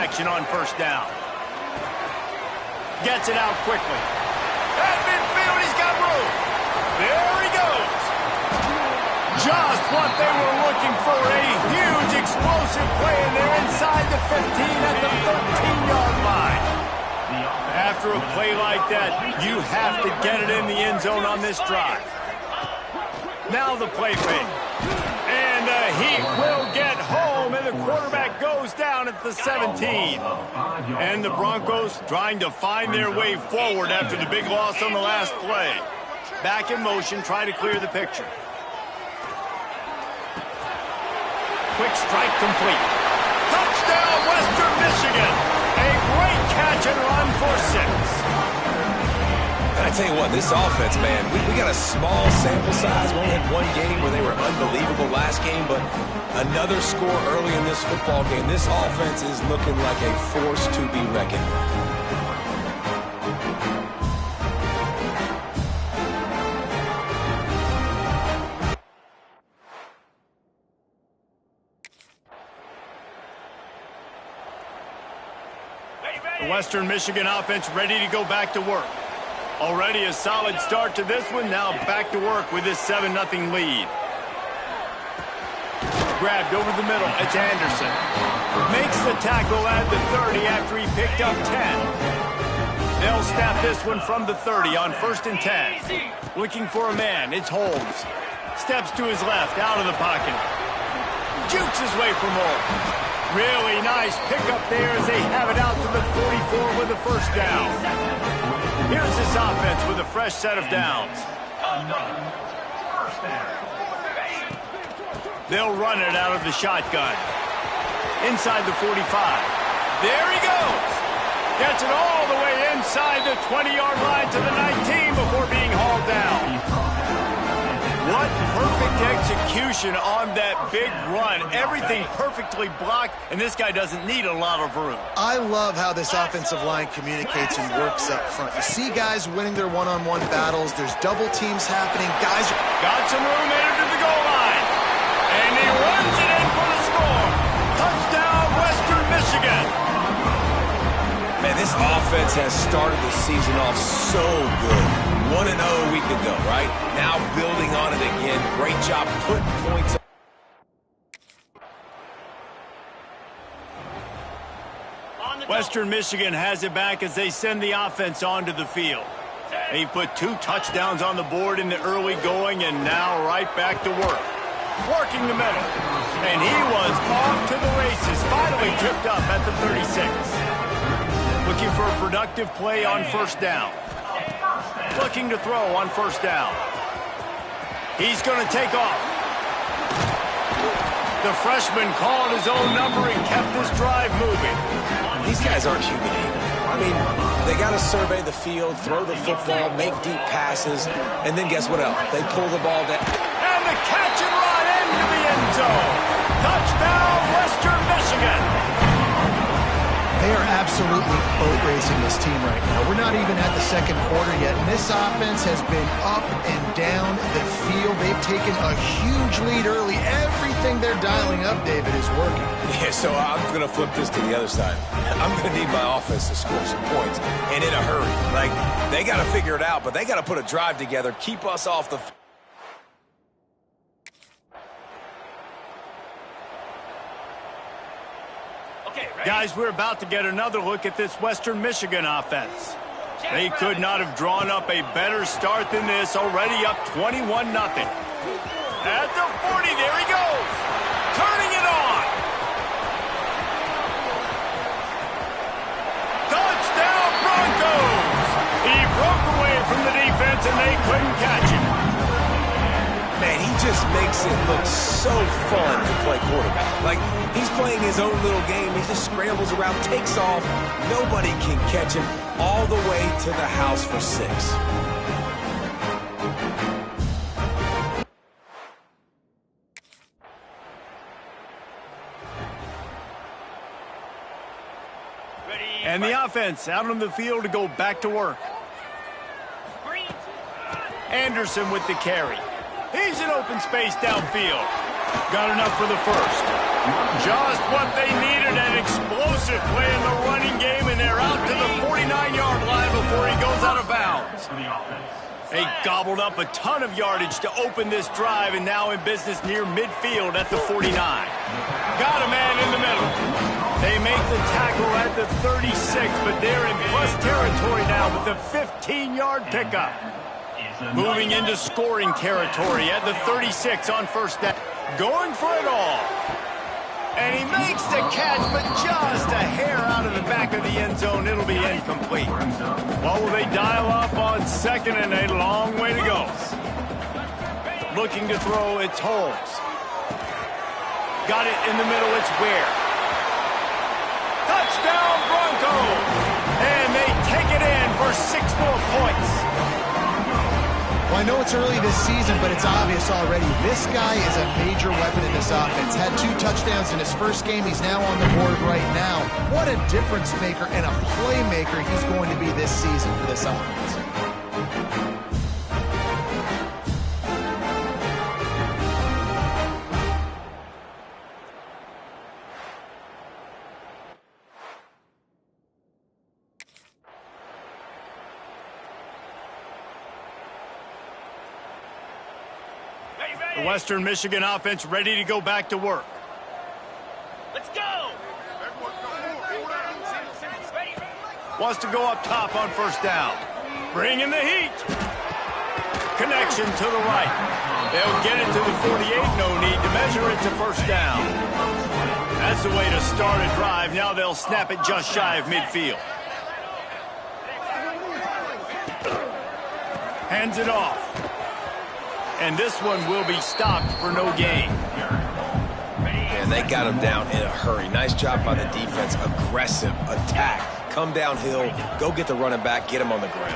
action on first down. Gets it out quickly. At midfield, he's got room. There he goes. Just what they were looking for. A huge explosive play, and they're inside the 15 at the 13-yard line. After a play like that, you have to get it in the end zone on this drive. Now the play fake. And the Heat will get home, and the quarterback goes down at the 17. And the Broncos trying to find their way forward after the big loss on the last play. Back in motion, try to clear the picture. Quick strike complete. Touchdown, Western Michigan. A great catch and run for 6. And I tell you what, this offense, man, we got a small sample size. We only had one game where they were unbelievable last game, but another score early in this football game. This offense is looking like a force to be reckoned with. The Western Michigan offense ready to go back to work. Already a solid start to this one. Now back to work with this 7-0 lead. Grabbed over the middle. It's Anderson. Makes the tackle at the 30 after he picked up 10. They'll snap this one from the 30 on 1st and 10. Looking for a man. It's Holmes. Steps to his left, out of the pocket. Jukes his way for more. Really nice pickup there as they have it out to the 44 with the first down. Here's this offense with a fresh set of downs. They'll run it out of the shotgun. Inside the 45. There he goes. Gets it all the way inside the 20-yard line to the 19 before being hauled down. What perfect execution on that big run. Everything perfectly blocked, and this guy doesn't need a lot of room. I love how this offensive line communicates and works up front. You see guys winning their one-on-one battles. There's double teams happening. Guys got some room headed to the goal line. And he runs it in for the score. Touchdown, Western Michigan. Man, this offense has started the season off so good. 1-0 a week ago, right? Now building on it again. Great job putting points up. Western Michigan has it back as they send the offense onto the field. They put 2 touchdowns on the board in the early going, and now right back to work. Working the middle. And he was off to the races. Finally tripped up at the 36. Looking for a productive play on first down. Looking to throw on first down. He's going to take off. The freshman called his own number and kept this drive moving. These guys aren't human either. I mean, they got to survey the field, throw the football, make deep passes, and then guess what else? They pull the ball down. And the catch and run into the end zone. Touchdown, Western Michigan. They are absolutely boat racing this team right now. We're not even at the second quarter yet, and this offense has been up and down the field. They've taken a huge lead early. Everything they're dialing up, David, is working. Yeah, so I'm going to flip this to the other side. I'm going to need my offense to score some points, and in a hurry. Like, they got to figure it out, but they got to put a drive together, keep us off the field. Guys, we're about to get another look at this Western Michigan offense. They could not have drawn up a better start than this, already up 21-0. At the 40, there he goes. Turning it on. Touchdown, Broncos. He broke away from the defense, and they couldn't catch him. Man, he just makes it look so fun to play quarterback. Like, he's playing his own little game. He just scrambles around, takes off. Nobody can catch him all the way to the house for 6. And the offense out on the field to go back to work. Anderson with the carry. He's in open space downfield. Got enough for the first. Just what they needed, an explosive play in the running game, and they're out to the 49-yard line before he goes out of bounds. They gobbled up a ton of yardage to open this drive, and now in business near midfield at the 49. Got a man in the middle. They make the tackle at the 36, but they're in plus territory now with a 15-yard pickup. Moving into scoring territory at the 36 on first down. Going for it all. And he makes the catch, but just a hair out of the back of the end zone. It'll be incomplete. What will they dial up on second and a long way to go? Looking to throw, it's Holmes. Got it in the middle, it's Ware. Touchdown Broncos! And they take it in for 6 more points. Well, I know it's early this season, but it's obvious already. This guy is a major weapon in this offense. Had 2 touchdowns in his first game. He's now on the board right now. What a difference maker and a playmaker he's going to be this season for this offense. The Western Michigan offense ready to go back to work. Let's go! Wants to go up top on first down. Bringing the heat. Connection to the right. They'll get it to the 48. No need to measure it to first down. That's the way to start a drive. Now they'll snap it just shy of midfield. Hands it off. And this one will be stopped for no gain. And they got him down in a hurry. Nice job by the defense. Aggressive attack. Come downhill. Go get the running back. Get him on the ground.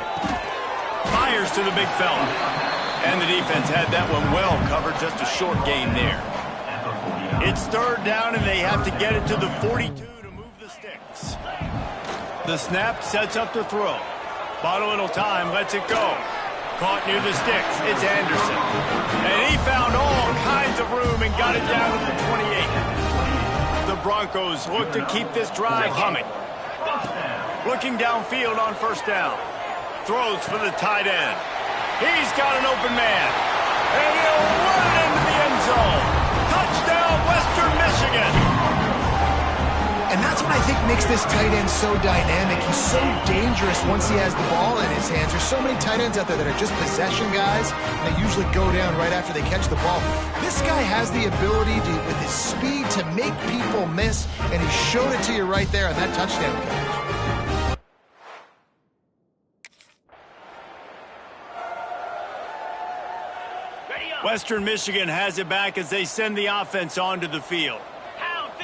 Fires to the big fella. And the defense had that one well covered. Just a short gain there. It's third down, and they have to get it to the 42 to move the sticks. The snap sets up the throw. Bought a little time. Lets it go. Caught near the sticks. It's Anderson. And he found all kinds of room and got it down to the 28. The Broncos look to keep this drive humming. Looking downfield on first down. Throws for the tight end. He's got an open man. And he'll run it into the end zone. Touchdown, Western Michigan. And that's what I think makes this tight end so dynamic. He's so dangerous once he has the ball in his hands. There's so many tight ends out there that are just possession guys, and they usually go down right after they catch the ball. This guy has the ability to, with his speed, to make people miss, and he showed it to you right there on that touchdown catch. Western Michigan has it back as they send the offense onto the field.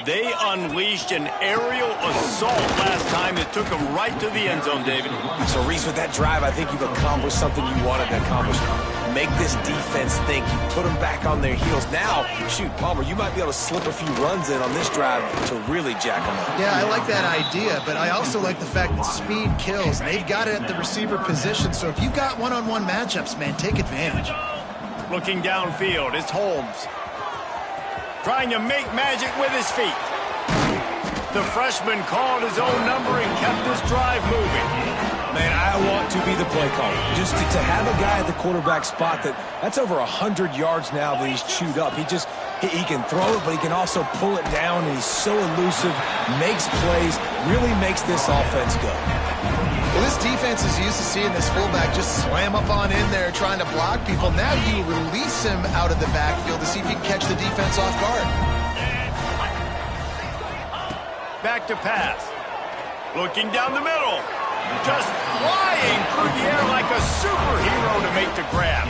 They unleashed an aerial assault last time that took them right to the end zone, David. So, Reese, with that drive, I think you've accomplished something you wanted to accomplish. Make this defense think. You put them back on their heels. Now, shoot, Palmer, you might be able to slip a few runs in on this drive to really jack them up. Yeah, I like that idea, but I also like the fact that speed kills. They've got it at the receiver position, so if you've got one-on-one matchups, man, take advantage. Looking downfield, it's Holmes. Trying to make magic with his feet. The freshman called his own number and kept this drive moving. Man, I want to be the play caller. Just to have a guy at the quarterback spot that's over 100 yards now that he's chewed up. He can throw it, but he can also pull it down, and he's so elusive, makes plays, really makes this offense go. Well, this defense is used to seeing this fullback just slam up on in there trying to block people. Now you release him out of the backfield to see if you can catch the defense off guard. Back to pass. Looking down the middle. Just flying through the air like a superhero to make the grab.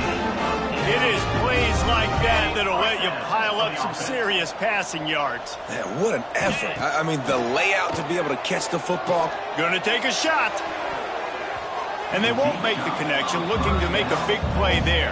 It is plays like that that'll let you pile up some serious passing yards. Man, what an effort. I mean, the layout to be able to catch the football. Gonna take a shot. And they won't make the connection, looking to make a big play there.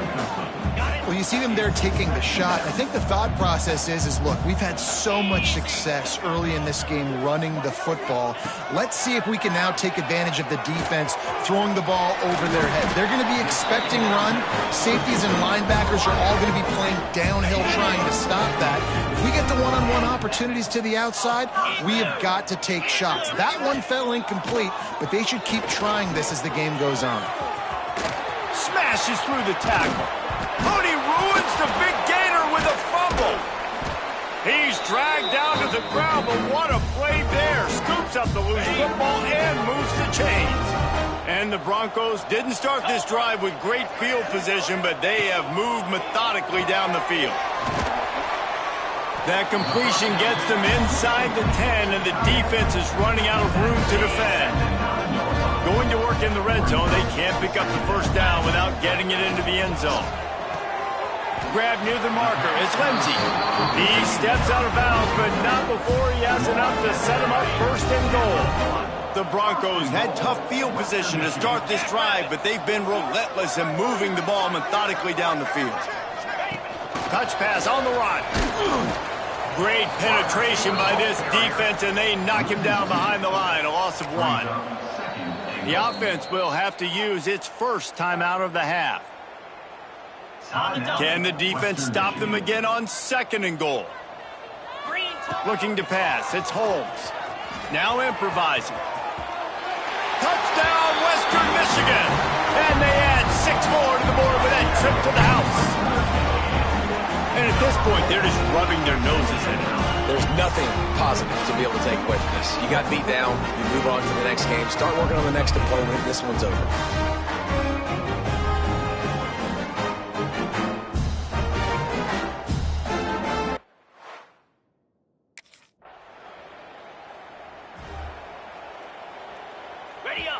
Well, you see them there taking the shot. I think the thought process is look, we've had so much success early in this game running the football. Let's see if we can now take advantage of the defense throwing the ball over their head. They're going to be expecting run. Safeties and linebackers are all going to be playing downhill trying to stop that. If we get the one-on-one opportunities to the outside, we have got to take shots. That one fell incomplete, but they should keep trying this as the game goes on. Smashes through the tackle. Mooney ruins the big gainer with a fumble. He's dragged down to the ground, but what a play there. Scoops up the loose football and moves the chains. And the Broncos didn't start this drive with great field position, but they have moved methodically down the field. That completion gets them inside the 10, and the defense is running out of room to defend. Going to work in the red zone, they can't pick up the first down without getting it into the end zone. Grab near the marker. It's Lindsey. He steps out of bounds, but not before he has enough to set him up first and goal. The Broncos had tough field position to start this drive, but they've been relentless in moving the ball methodically down the field. Touch pass on the run. Great penetration by this defense, and they knock him down behind the line, a loss of 1. The offense will have to use its first timeout of the half. Can the defense stop them again on 2nd and goal? Looking to pass. It's Holmes. Now improvising. Touchdown, Western Michigan. And they add 6 more to the board with that trip to the house. And at this point, they're just rubbing their noses in it. There's nothing positive to be able to take away from this. You got beat down. You move on to the next game. Start working on the next opponent. This one's over.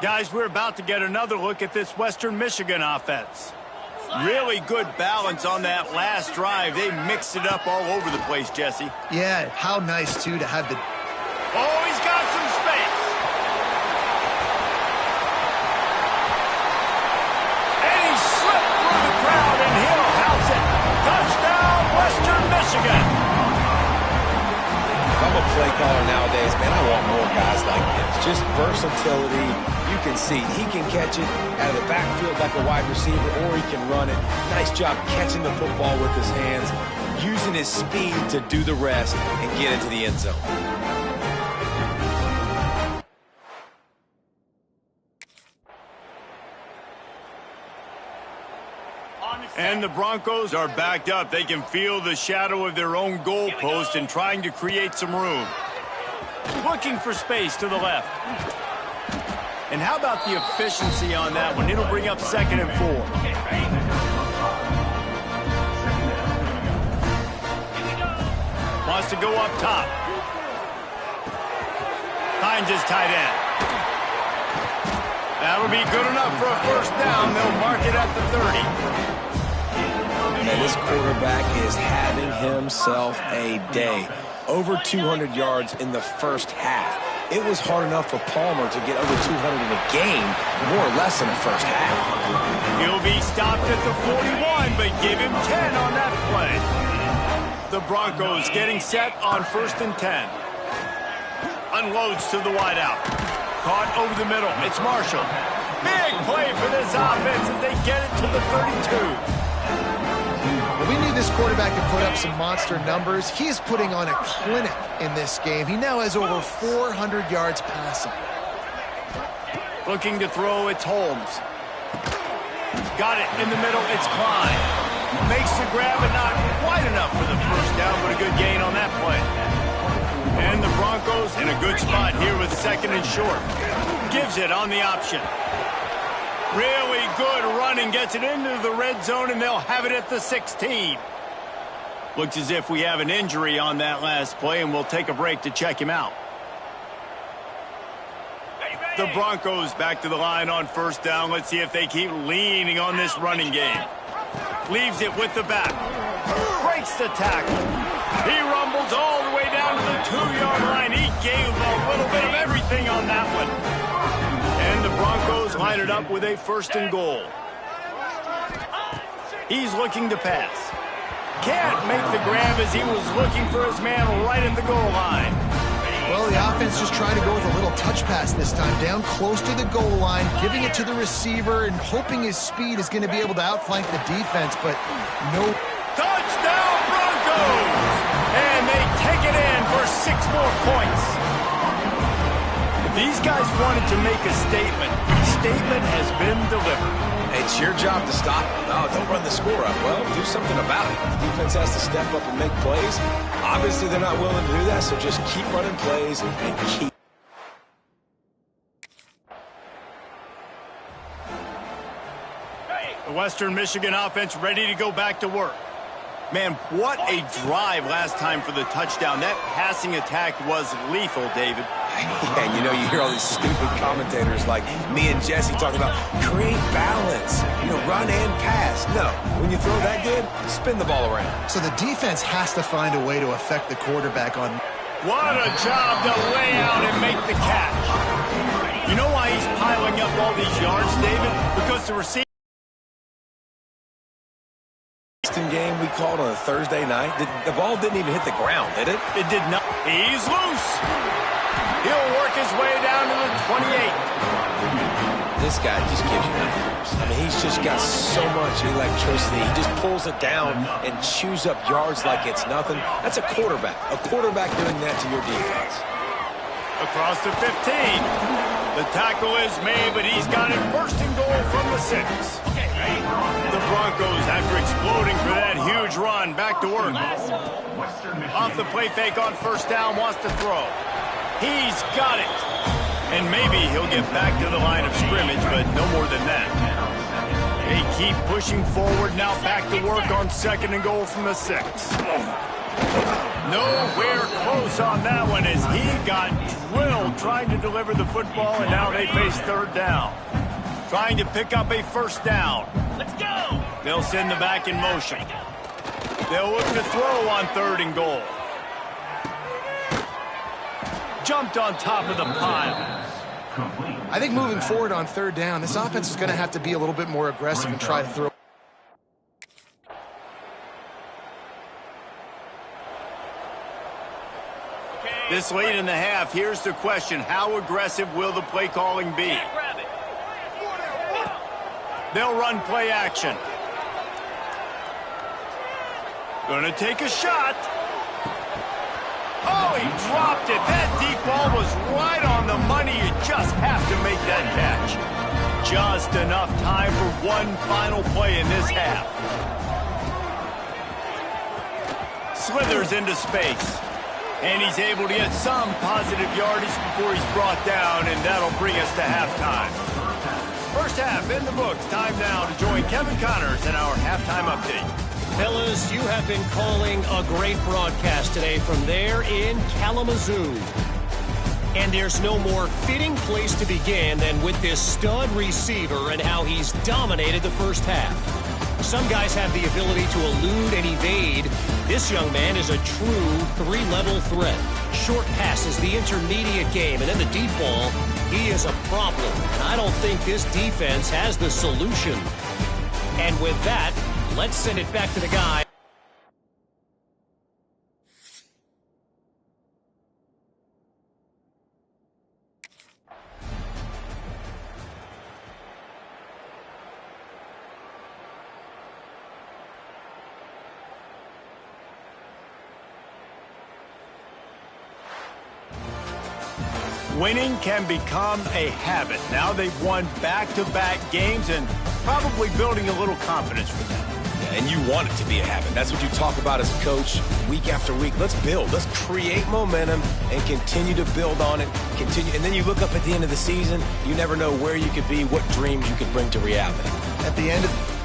Guys, we're about to get another look at this Western Michigan offense. Really good balance on that last drive. They mixed it up all over the place, Jesse. Yeah, how nice, too, to have the... Oh, he's got some space. And he slipped through the crowd, and he'll house it. Touchdown, Western Michigan. If I'm a play caller nowadays, man, I want more guys like this. Just versatility. You can see he can catch it out of the backfield like a wide receiver, or he can run it. Nice job catching the football with his hands, using his speed to do the rest and get into the end zone. And the Broncos are backed up. They can feel the shadow of their own goalpost and trying to create some room. Looking for space to the left. And how about the efficiency on that one? It'll bring up 2nd and 4. Wants to go up top. Finds his tight end. That'll be good enough for a first down. They'll mark it at the 30. And this quarterback is having himself a day. Over 200 yards in the first half. It was hard enough for Palmer to get over 200 in a game, more or less in the first half. He'll be stopped at the 41, but give him 10 on that play. The Broncos getting set on 1st and 10. Unloads to the wideout. Caught over the middle. It's Marshall. Big play for this offense as they get it to the 32. Well, we knew this quarterback could put up some monster numbers. He is putting on a clinic in this game. He now has over 400 yards passing. Looking to throw, it's Holmes. Got it in the middle, it's Klein. Makes the grab, but not quite enough for the first down, but a good gain on that play. And the Broncos in a good spot here with 2nd and short. Gives it on the option. Really good running, gets it into the red zone, and they'll have it at the 16. Looks as if we have an injury on that last play, and we'll take a break to check him out. The Broncos back to the line on 1st down. Let's see if they keep leaning on this running game. Leaves it with the back. Breaks the tackle. He rumbles all the way down to the 2-yard line. He gave a little bit of everything on that one. And the Broncos line it up with a 1st and goal. He's looking to pass. Can't make the grab as he was looking for his man right at the goal line. Well, the offense just trying to go with a little touch pass this time, down close to the goal line, giving it to the receiver and hoping his speed is going to be able to outflank the defense, but no. Touchdown Broncos! And they take it in for 6 more points. If these guys wanted to make a statement, the statement has been delivered. It's your job to stop them. No, don't run the score up. Well, do something about it. The defense has to step up and make plays. Obviously, they're not willing to do that, so just keep running plays and keep. The Western Michigan offense ready to go back to work. Man, what a drive last time for the touchdown. That passing attack was lethal, David. And you know, you hear all these stupid commentators like me and Jesse talking about create balance, run and pass. No, when you throw that good, spin the ball around. So the defense has to find a way to affect the quarterback on. What a job to lay out and make the catch. You know why he's piling up all these yards, David? Because the receiver game we called on a Thursday night, the ball didn't even hit the ground, did it? It did not. He's loose. He'll work his way down to the 28. This guy just gives you nightmares. I mean, he's just got so much electricity. He just pulls it down and chews up yards like it's nothing. That's a quarterback. A quarterback doing that to your defense. Across the 15. The tackle is made, but he's got it 1st and goal from the 6. The Broncos, after exploding for that huge run, back to work. Off the play fake on 1st down, wants to throw. He's got it. And maybe he'll get back to the line of scrimmage, but no more than that. They keep pushing forward, now back to work on 2nd and goal from the 6. Nowhere close on that one as he got drilled trying to deliver the football, and now they face 3rd down. Trying to pick up a 1st down. Let's go! They'll send the back in motion. They'll look to throw on 3rd and goal. Jumped on top of the pile. I think moving forward on 3rd down, this offense is going to have to be a little bit more aggressive and try to throw. This late in the half, here's the question. How aggressive will the play calling be? They'll run play action. Gonna take a shot. Oh, he dropped it. That deep ball was right on the money. You just have to make that catch. Just enough time for one final play in this half. Slithers into space. And he's able to get some positive yardage before he's brought down, and that'll bring us to halftime. First half in the books. Time now to join Kevin Connors in our halftime update. Fellas, you have been calling a great broadcast today from there in Kalamazoo. And there's no more fitting place to begin than with this stud receiver and how he's dominated the first half. Some guys have the ability to elude and evade. This young man is a true 3-level threat. Short passes, the intermediate game, and then the deep ball, he is a problem. And I don't think this defense has the solution. And with that, let's send it back to the guy. Winning can become a habit. Now they've won back-to-back games and probably building a little confidence for them. Yeah, and you want it to be a habit. That's what you talk about as a coach week after week. Let's build. Let's create momentum and continue to build on it. Continue, and then you look up at the end of the season, you never know where you could be, what dreams you could bring to reality. At the end of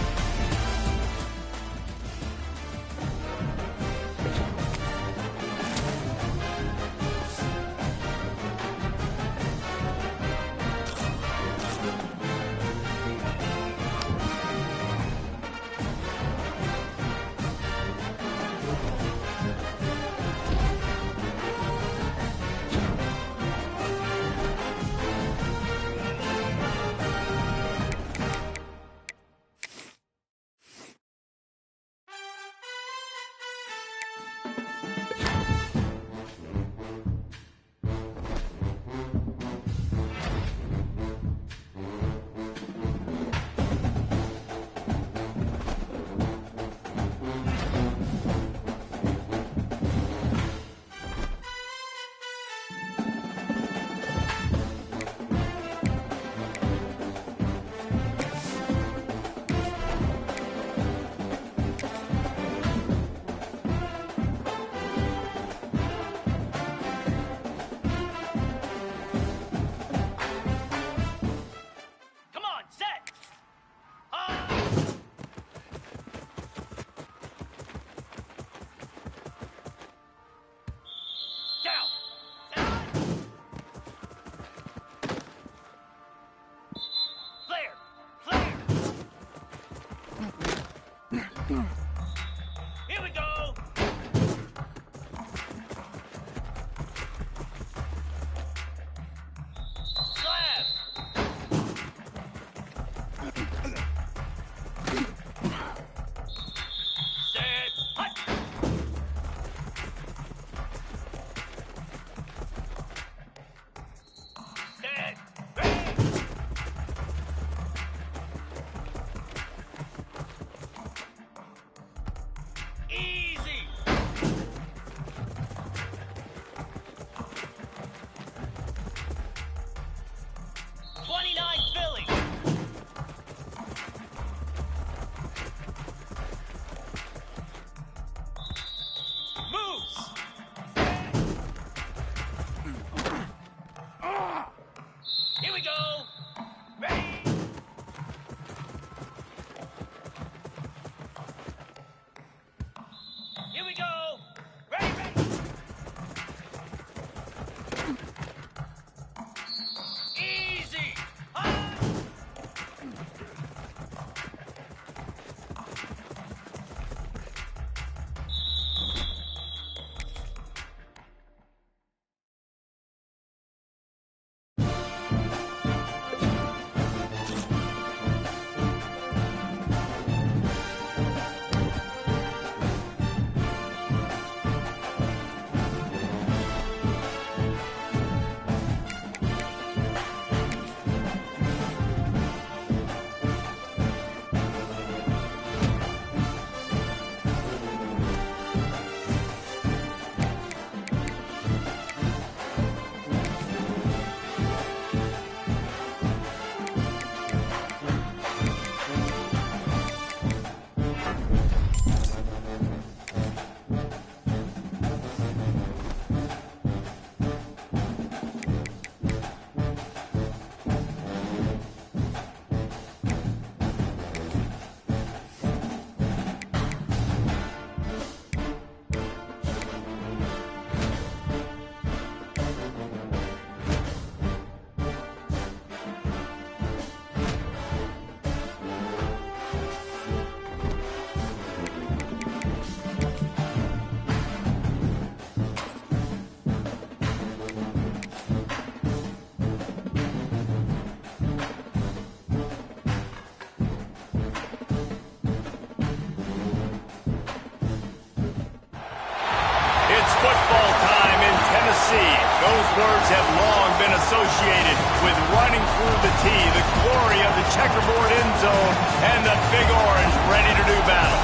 football time in Tennessee. Those words have long been associated with running through the tee, the glory of the checkerboard end zone, and the Big Orange ready to do battle.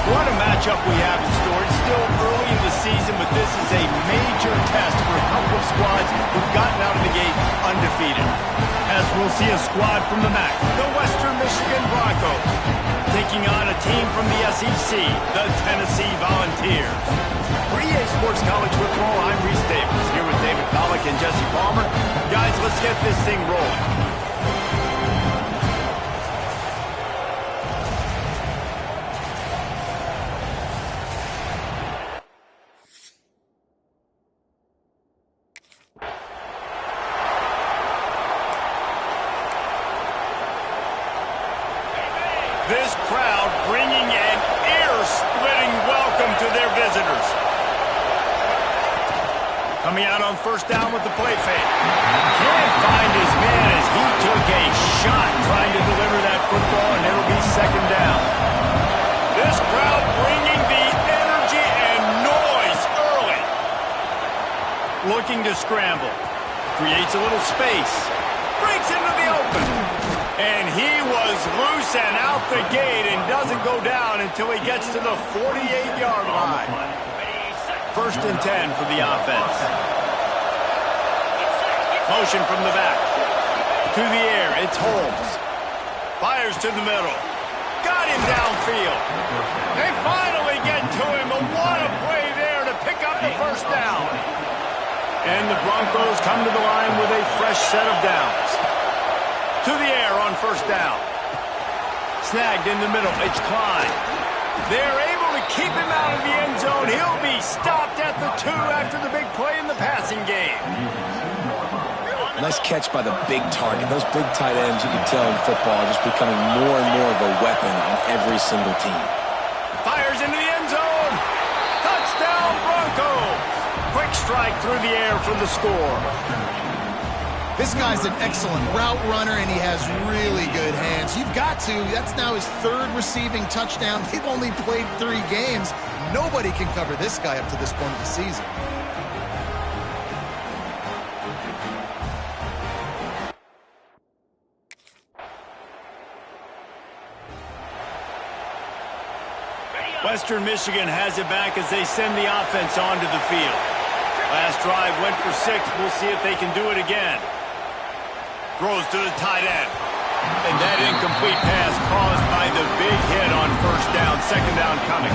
What a matchup we have in store. It's still early in the season, but this is a major test for a couple of squads who've gotten out of the gate undefeated. As we'll see a squad from the MAC, the Western Michigan Broncos, taking on a team from the SEC, the Tennessee Volunteers. For EA Sports College Football, I'm Reese Davis, here with David Pollack and Jesse Palmer. Guys, let's get this thing rolling. This crowd bringing an ear-splitting welcome to their visitors. Coming out on first down with the play fake. Can't find his man as he took a shot trying to deliver that football, and it'll be second down. This crowd bringing the energy and noise early. Looking to scramble. Creates a little space. Breaks into the open. And he was loose and out the gate and doesn't go down until he gets to the 48-yard line. First and 10 for the offense. Motion from the back. To the air, it's Holmes. Fires to the middle. Got him downfield. They finally get to him, but what a play there to pick up the first down. And the Broncos come to the line with a fresh set of downs. To the air on first down. Snagged in the middle. It's Klein. They're able to keep him out of the end zone. He'll be stopped at the 2 after the big play in the passing game. Nice catch by the big target. Those big tight ends, you can tell in football, are just becoming more and more of a weapon on every single team. Fires into the end zone. Touchdown Broncos. Quick strike through the air for the score. This guy's an excellent route runner, and he has really good hands. You've got to. That's now his third receiving touchdown. They've only played 3 games. Nobody can cover this guy up to this point of the season. Western Michigan has it back as they send the offense onto the field. Last drive went for 6. We'll see if they can do it again. Throws to the tight end. And that incomplete pass caused by the big hit on first down. Second down coming.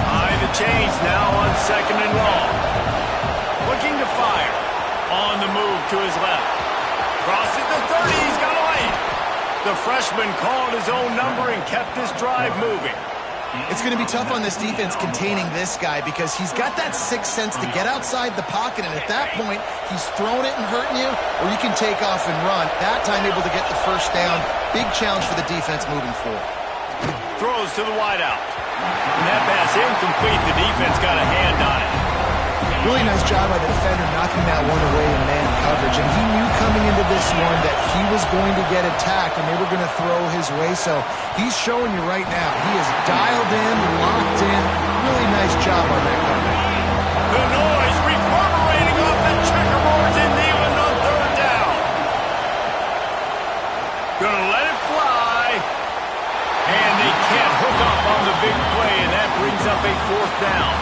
High the chains now on second and long. Looking to fire. On the move to his left. Crosses the 30. He's got a lane. The freshman called his own number and kept this drive moving. It's going to be tough on this defense containing this guy because he's got that sixth sense to get outside the pocket, and at that point, he's throwing it and hurting you, or you can take off and run. That time able to get the first down. Big challenge for the defense moving forward. Throws to the wideout. And that pass incomplete. The defense got a hand on it. Really nice job by the defender knocking that one away in man coverage. And he knew coming into this one that he was going to get attacked and they were going to throw his way. So he's showing you right now. He is dialed in, locked in. Really nice job on that coverage. The noise reverberating off the checkerboards in Neyland on third down. Gonna let it fly. And they can't hook up on the big play, and that brings up a fourth down.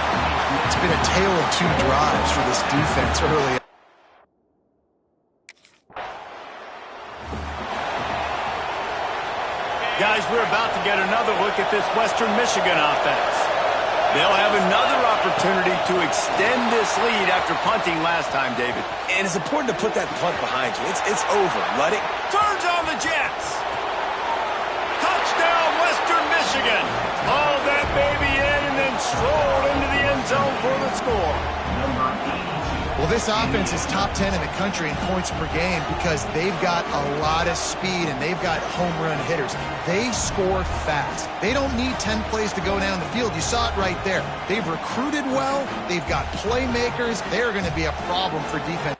It's been a tale of 2 drives for this defense early. Guys, we're about to get another look at this Western Michigan offense. They'll have another opportunity to extend this lead after punting last time, David. And it's important to put that punt behind you. It's over. Let it. Turns on the Jets. Touchdown, Western Michigan. Hauled that baby in and then strolled into the end zone for the score. Well, this offense is top 10 in the country in points per game because they've got a lot of speed and they've got home run hitters. They score fast. They don't need 10 plays to go down the field. You saw it right there. They've recruited well. They've got playmakers. They're going to be a problem for defense.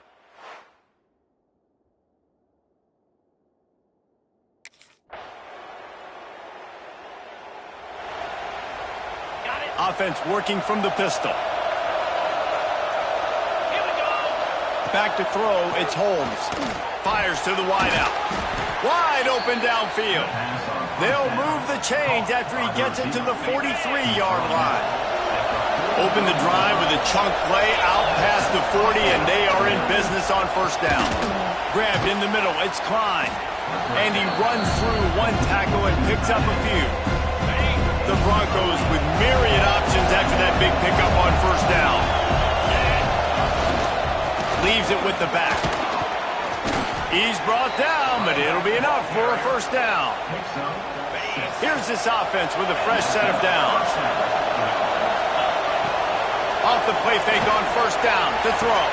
Offense working from the pistol. Back to throw, it's Holmes. Fires to the wideout. Wide open downfield. They'll move the chains after he gets it to the 43-yard line. Open the drive with a chunk play out past the 40, and they are in business on first down. Grabbed in the middle, it's Klein. And he runs through one tackle and picks up a few. The Broncos with myriad options after that big pickup on first down. Leaves it with the back. He's brought down, but it'll be enough for a first down. Here's this offense with a fresh set of downs. Off the play fake on first down to throw.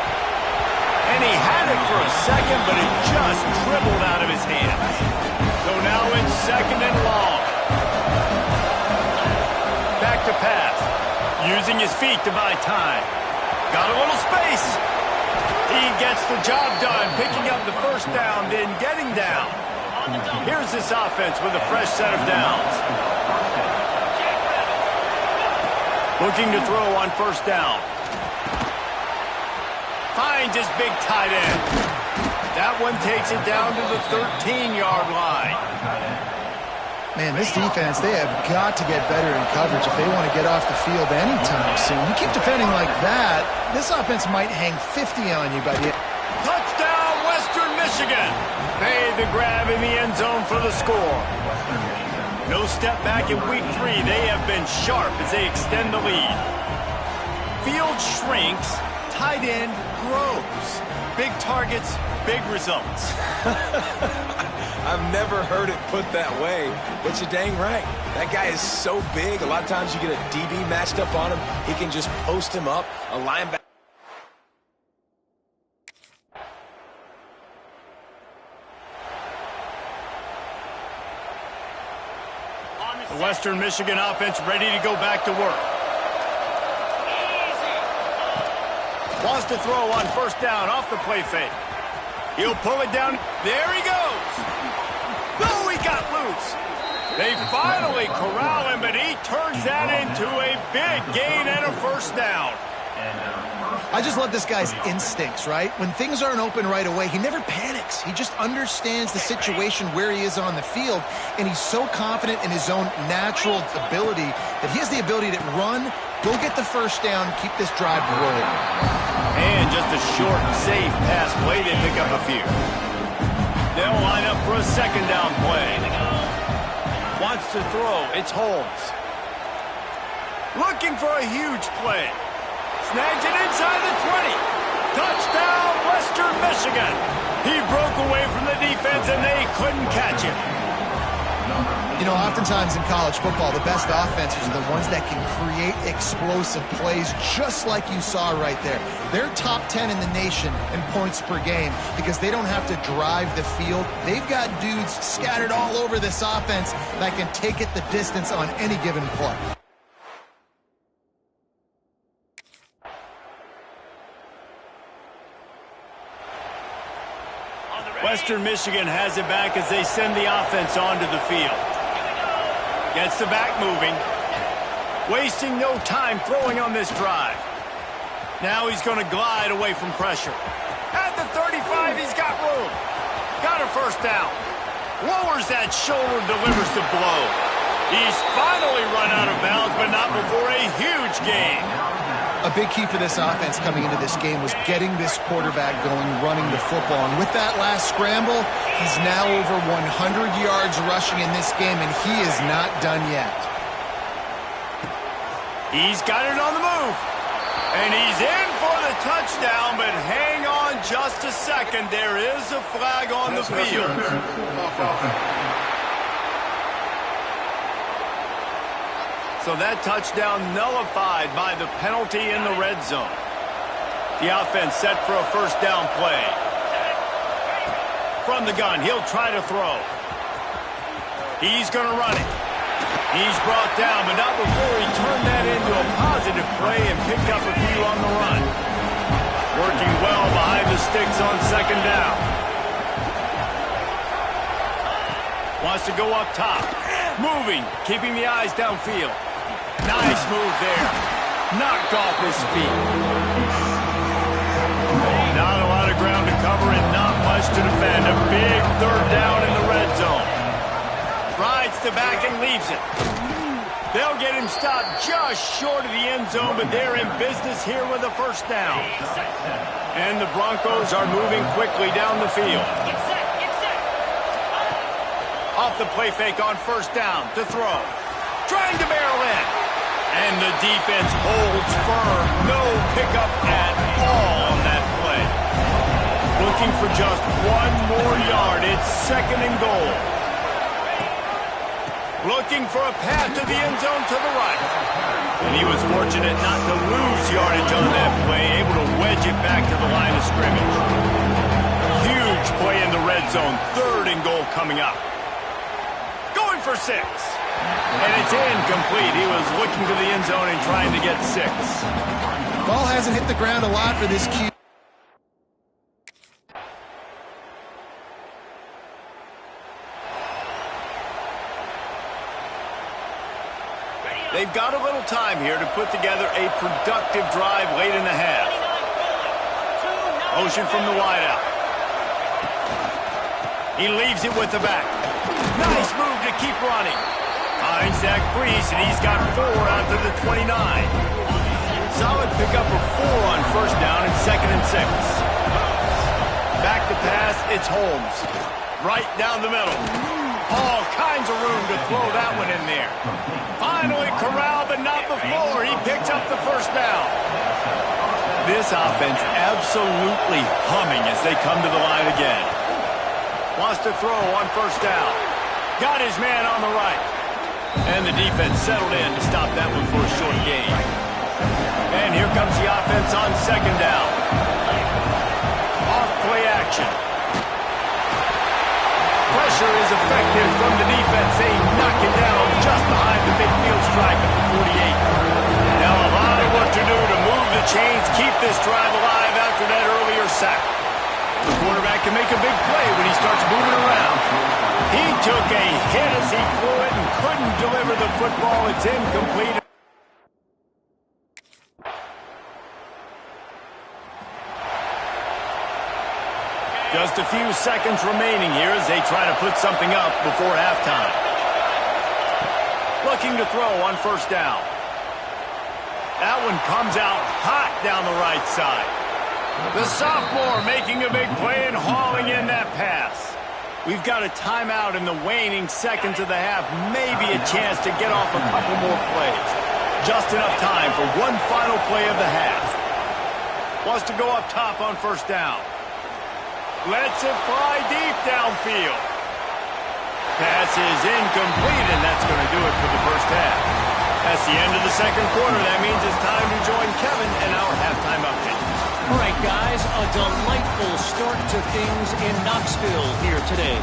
And he had it for a second, but it just dribbled out of his hands. So now it's second and long. Back to pass. Using his feet to buy time. Got a little space. He gets the job done, picking up the first down, then getting down. Here's this offense with a fresh set of downs. Looking to throw on first down. Finds his big tight end. That one takes it down to the 13-yard line. Man, this defense, they have got to get better in coverage if they want to get off the field anytime soon. You keep defending like that, this offense might hang 50 on you by the end. Touchdown, Western Michigan. Made the grab in the end zone for the score. No step back in week 3. They have been sharp as they extend the lead. Field shrinks, tight end grows. Big targets, big results. I've never heard it put that way, but you're dang right. That guy is so big. A lot of times you get a DB matched up on him. He can just post him up. A linebacker. The Western Michigan offense ready to go back to work. Wants to throw on first down off the play fake. He'll pull it down. There he goes. No, he got loose. They finally corral him, but he turns that into a big gain and a first down. I just love this guy's instincts, right? When things aren't open right away, he never panics. He just understands the situation where he is on the field, and he's so confident in his own natural ability that he has the ability to run, go get the first down, keep this drive rolling. And just a short, safe pass play, they pick up a few. They'll line up for a second down play. Wants to throw, it's Holmes. Looking for a huge play. Snags it inside the 20. Touchdown, Western Michigan. He broke away from the defense, and they couldn't catch him. You know, oftentimes in college football, the best offenses are the ones that can create explosive plays, just like you saw right there. They're top 10 in the nation in points per game because they don't have to drive the field. They've got dudes scattered all over this offense that can take it the distance on any given play. Western Michigan has it back as they send the offense onto the field. Gets the back moving. Wasting no time throwing on this drive. Now he's going to glide away from pressure. At the 35, he's got room. Got a first down. Lowers that shoulder, delivers the blow. He's finally run out of bounds, but not before a huge gain. A big key for this offense coming into this game was getting this quarterback going, running the football. And with that last scramble, he's now over 100 yards rushing in this game, and he is not done yet. He's got it on the move. And he's in for the touchdown, but hang on just a second. There is a flag on the field. So that touchdown nullified by the penalty in the red zone. The offense set for a first down play. From the gun, he'll try to throw. He's going to run it. He's brought down, but not before he turned that into a positive play and picked up a few on the run. Working well behind the sticks on second down. Wants to go up top. Moving, keeping the eyes downfield. Nice move there. Knocked off his feet. Not a lot of ground to cover and not much to defend. A big third down in the red zone. Rides the back and leaves it. They'll get him stopped just short of the end zone, but they're in business here with a first down. And the Broncos are moving quickly down the field. Get set, get set. Off the play fake on first down to throw. Trying to barrel in. And the defense holds firm. No pickup at all on that play. Looking for just one more yard. It's second and goal. Looking for a path to the end zone to the right. And he was fortunate not to lose yardage on that play, able to wedge it back to the line of scrimmage. Huge play in the red zone. Third and goal coming up. Going for 6. And it's incomplete. He was looking to the end zone and trying to get 6. Ball hasn't hit the ground a lot for this QB. They've got a little time here to put together a productive drive late in the half. Motion from the wideout. He leaves it with the back. Nice move to keep running. Finds that crease, and he's got 4 out to the 29. Solid pickup of 4 on first down and second and 6. Back to pass, it's Holmes. Right down the middle. All kinds of room to throw that one in there. Finally corralled, but not before. He picks up the first down. This offense absolutely humming as they come to the line again. Wants to throw on first down. Got his man on the right. And the defense settled in to stop that one for a short gain. And here comes the offense on second down. Off play action. Pressure is effective from the defense. They knock it down just behind the midfield stripe at the 48. Now a lot of work to do to move the chains, keep this drive alive after that earlier sack. The quarterback can make a big play when he starts moving around. He took a hit as he threw it and couldn't deliver the football. It's incomplete. Just a few seconds remaining here as they try to put something up before halftime. Looking to throw on first down. That one comes out hot down the right side. The sophomore making a big play and hauling in that pass. We've got a timeout in the waning seconds of the half. Maybe a chance to get off a couple more plays. Just enough time for one final play of the half. Wants to go up top on first down. Lets it fly deep downfield. Pass is incomplete, and that's going to do it for the first half. That's the end of the second quarter. That means it's time to join Kevin in our halftime update. All right, guys, a delightful start to things in Knoxville here today.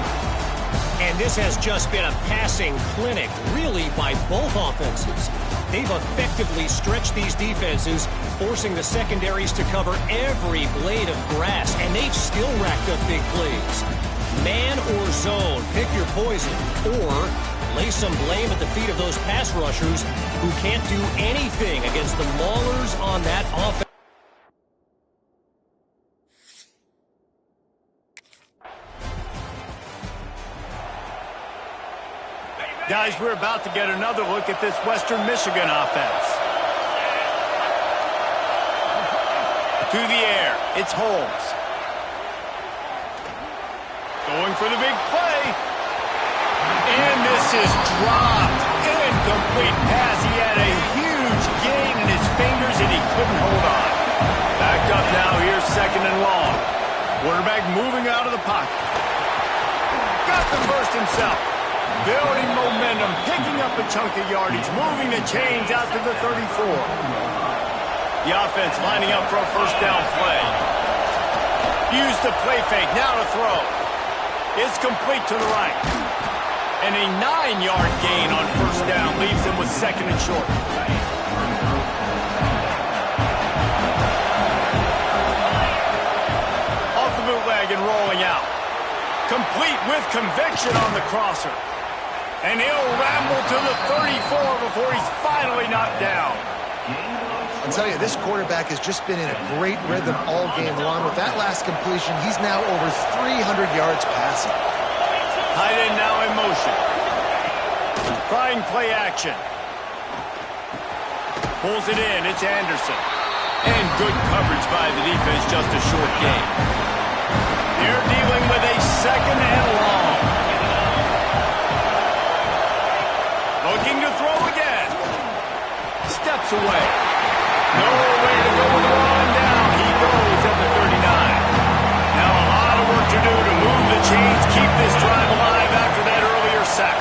And this has just been a passing clinic, really, by both offenses. They've effectively stretched these defenses, forcing the secondaries to cover every blade of grass, and they've still racked up big plays. Man or zone, pick your poison, or lay some blame at the feet of those pass rushers who can't do anything against the maulers on that offense. Guys, we're about to get another look at this Western Michigan offense. To the air, it's Holmes. Going for the big play. And this is dropped. Incomplete pass. He had a huge gain in his fingers and he couldn't hold on. Backed up now here, second and long. Quarterback moving out of the pocket. Got the first himself. Building momentum, picking up a chunk of yardage, moving the chains out to the 34. The offense lining up for a first down play. Use the play fake, now to throw. It's complete to the right. And a 9-yard gain on first down leaves him with second and short. Off the bootleg and rolling out. Complete with conviction on the crosser. And he'll ramble to the 34 before he's finally knocked down. I'll tell you, this quarterback has just been in a great rhythm all game long. With that last completion, he's now over 300 yards passing. Tight end now in motion. Trying play action. Pulls it in. It's Anderson. And good coverage by the defense, just a short gain. They're dealing with a second and long. Looking to throw again. Steps away. Nowhere to go with the run down. He goes at the 39. Now a lot of work to do to move the chains, keep this drive alive after that earlier sack.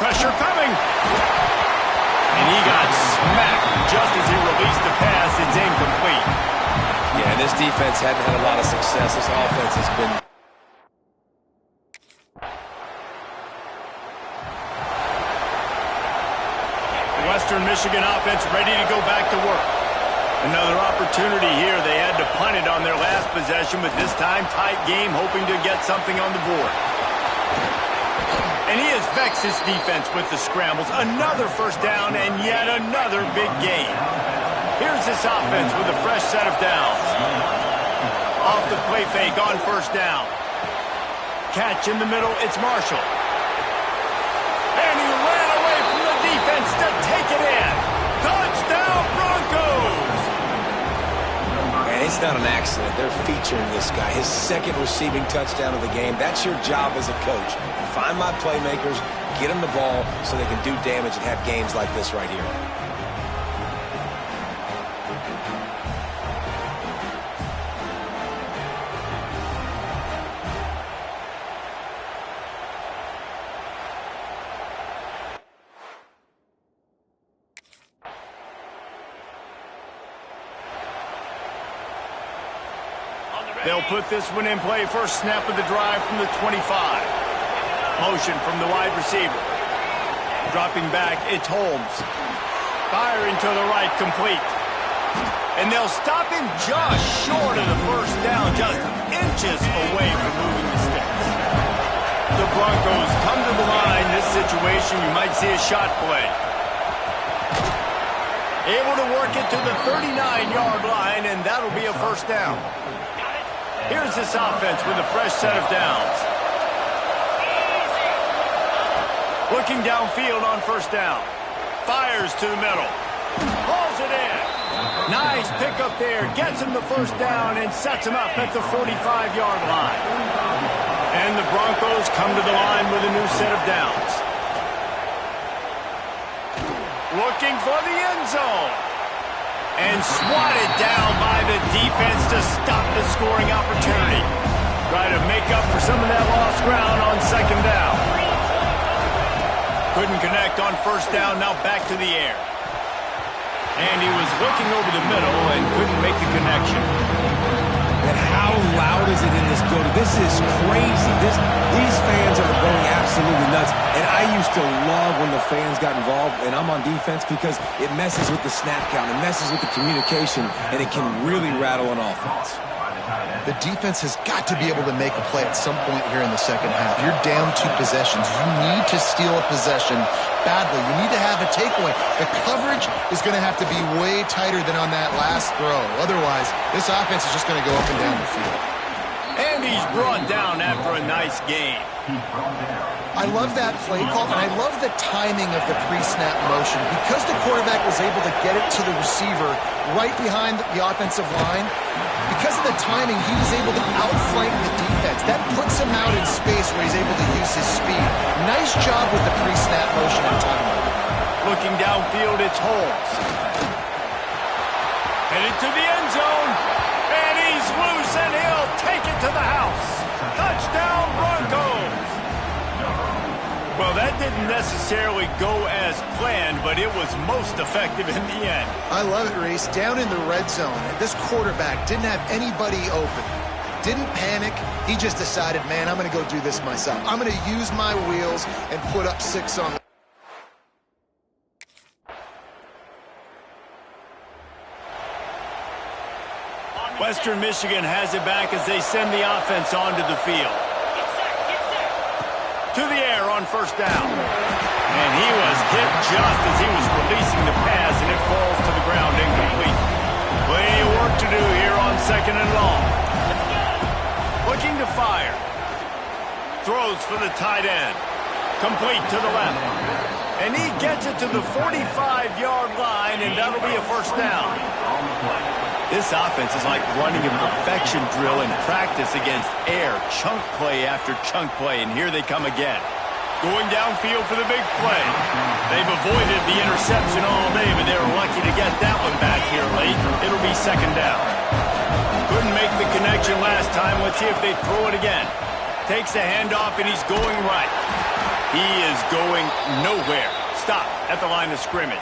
Pressure coming. And he got smacked just as he released the pass. It's incomplete. Yeah, and this defense hadn't had a lot of success. This offense has been... Western Michigan offense ready to go back to work. Another opportunity here. They had to punt it on their last possession, but this time tight game, hoping to get something on the board. And he has vexed his defense with the scrambles. Another first down and yet another big gain. Here's this offense with a fresh set of downs. Off the play fake on first down. Catch in the middle, it's Marshall. And he ran away from the defense to take it in. Touchdown Broncos! And it's not an accident. They're featuring this guy. His second receiving touchdown of the game. That's your job as a coach. Find my playmakers, get them the ball so they can do damage and have games like this right here. They'll put this one in play. First snap of the drive from the 25. Motion from the wide receiver. Dropping back, it's Holmes. Firing to the right, complete. And they'll stop him just short of the first down, just inches away from moving the sticks. The Broncos come to the line. This situation, you might see a shot play. Able to work it to the 39-yard line, and that'll be a first down. Here's this offense with a fresh set of downs. Looking downfield on first down. Fires to the middle. Hauls it in. Nice pickup there. Gets him the first down and sets him up at the 45-yard line. And the Broncos come to the line with a new set of downs. Looking for the end zone. And swatted down by the defense to stop the scoring opportunity. Try to make up for some of that lost ground on second down. Couldn't connect on first down, now back to the air. And he was looking over the middle and couldn't make the connection. And how loud is it in this building? This is crazy. These fans are going absolutely nuts. And I used to love when the fans got involved, and I'm on defense because it messes with the snap count, it messes with the communication, and it can really rattle an offense. The defense has got to be able to make a play at some point here in the second half. You're down 2 possessions. You need to steal a possession badly. You need to have a takeaway. The coverage is going to have to be way tighter than on that last throw. Otherwise, this offense is just going to go up and down the field. And he's brought down after a nice gain. I love that play call, and I love the timing of the pre-snap motion. Because the quarterback was able to get it to the receiver right behind the offensive line, because of the timing, he was able to outflank the defense. That puts him out in space where he's able to use his speed. Nice job with the pre-snap motion and timing. Looking downfield, it's Holmes. Headed to the end zone. And he's loose, and he'll take it to the house. Touchdown, Broncos. Well, that didn't necessarily go as planned, but it was most effective in the end. I love it, Reese. Down in the red zone, this quarterback didn't have anybody open. Didn't panic. He just decided, man, I'm going to go do this myself. I'm going to use my wheels and put up 6 on the... Western Michigan has it back as they send the offense onto the field. To the air on first down. And he was hit just as he was releasing the pass, and it falls to the ground throws for the tight end. Complete to the left. And he gets it to the 45-yard line, and that'll be a first down. This offense is like running a perfection drill in practice against air. Chunk play after chunk play, and here they come again. Going downfield for the big play. They've avoided the interception all day, but they were lucky to get that one back here late. It'll be second down. Couldn't make the connection last time. Let's see if they throw it again. Takes the handoff, and he's going right. He is going nowhere. Stop at the line of scrimmage.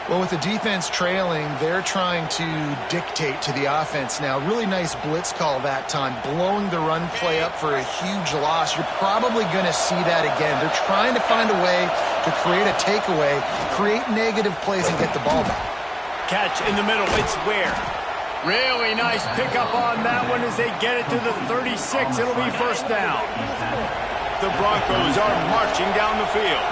Well, with the defense trailing, they're trying to dictate to the offense now. Really nice blitz call that time, blowing the run play up for a huge loss. You're probably going to see that again. They're trying to find a way to create a takeaway, create negative plays, and get the ball back. Catch in the middle. It's Ware. Really nice pickup on that one as they get it to the 36. It'll be first down. The Broncos are marching down the field.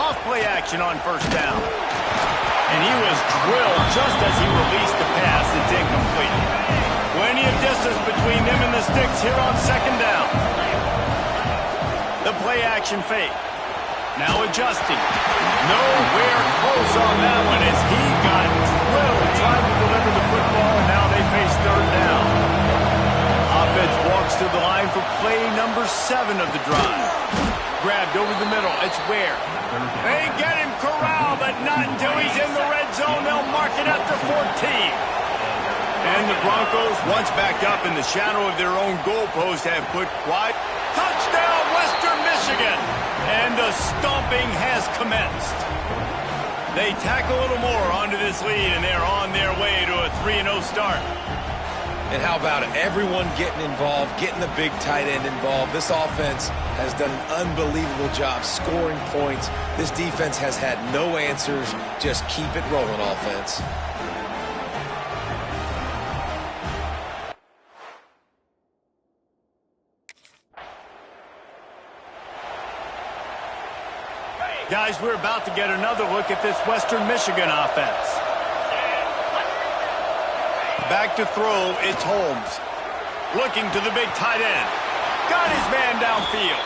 Off-play action on first down. And he was drilled just as he released the pass. It's incomplete. Plenty of distance between them and the sticks here on second down. The play action fake. Now adjusting. Nowhere close on that one as he got drilled trying to deliver the football, and now they face third down. Offense walks to the line for play number 7 of the drive. Grabbed over the middle. It's Ware. They get him corralled, but not until he's in the red zone. They'll mark it after 14. And the Broncos, once back up in the shadow of their own goalpost, have put quiet. Touchdown, Western Michigan! And the stomping has commenced. They tack a little more onto this lead, and they're on their way to a 3-0 start. And how about it? Everyone getting involved, getting the big tight end involved. This offense has done an unbelievable job scoring points. This defense has had no answers. Just keep it rolling, offense. Guys, we're about to get another look at this Western Michigan offense. Back to throw, it's Holmes. Looking to the big tight end. Got his man downfield.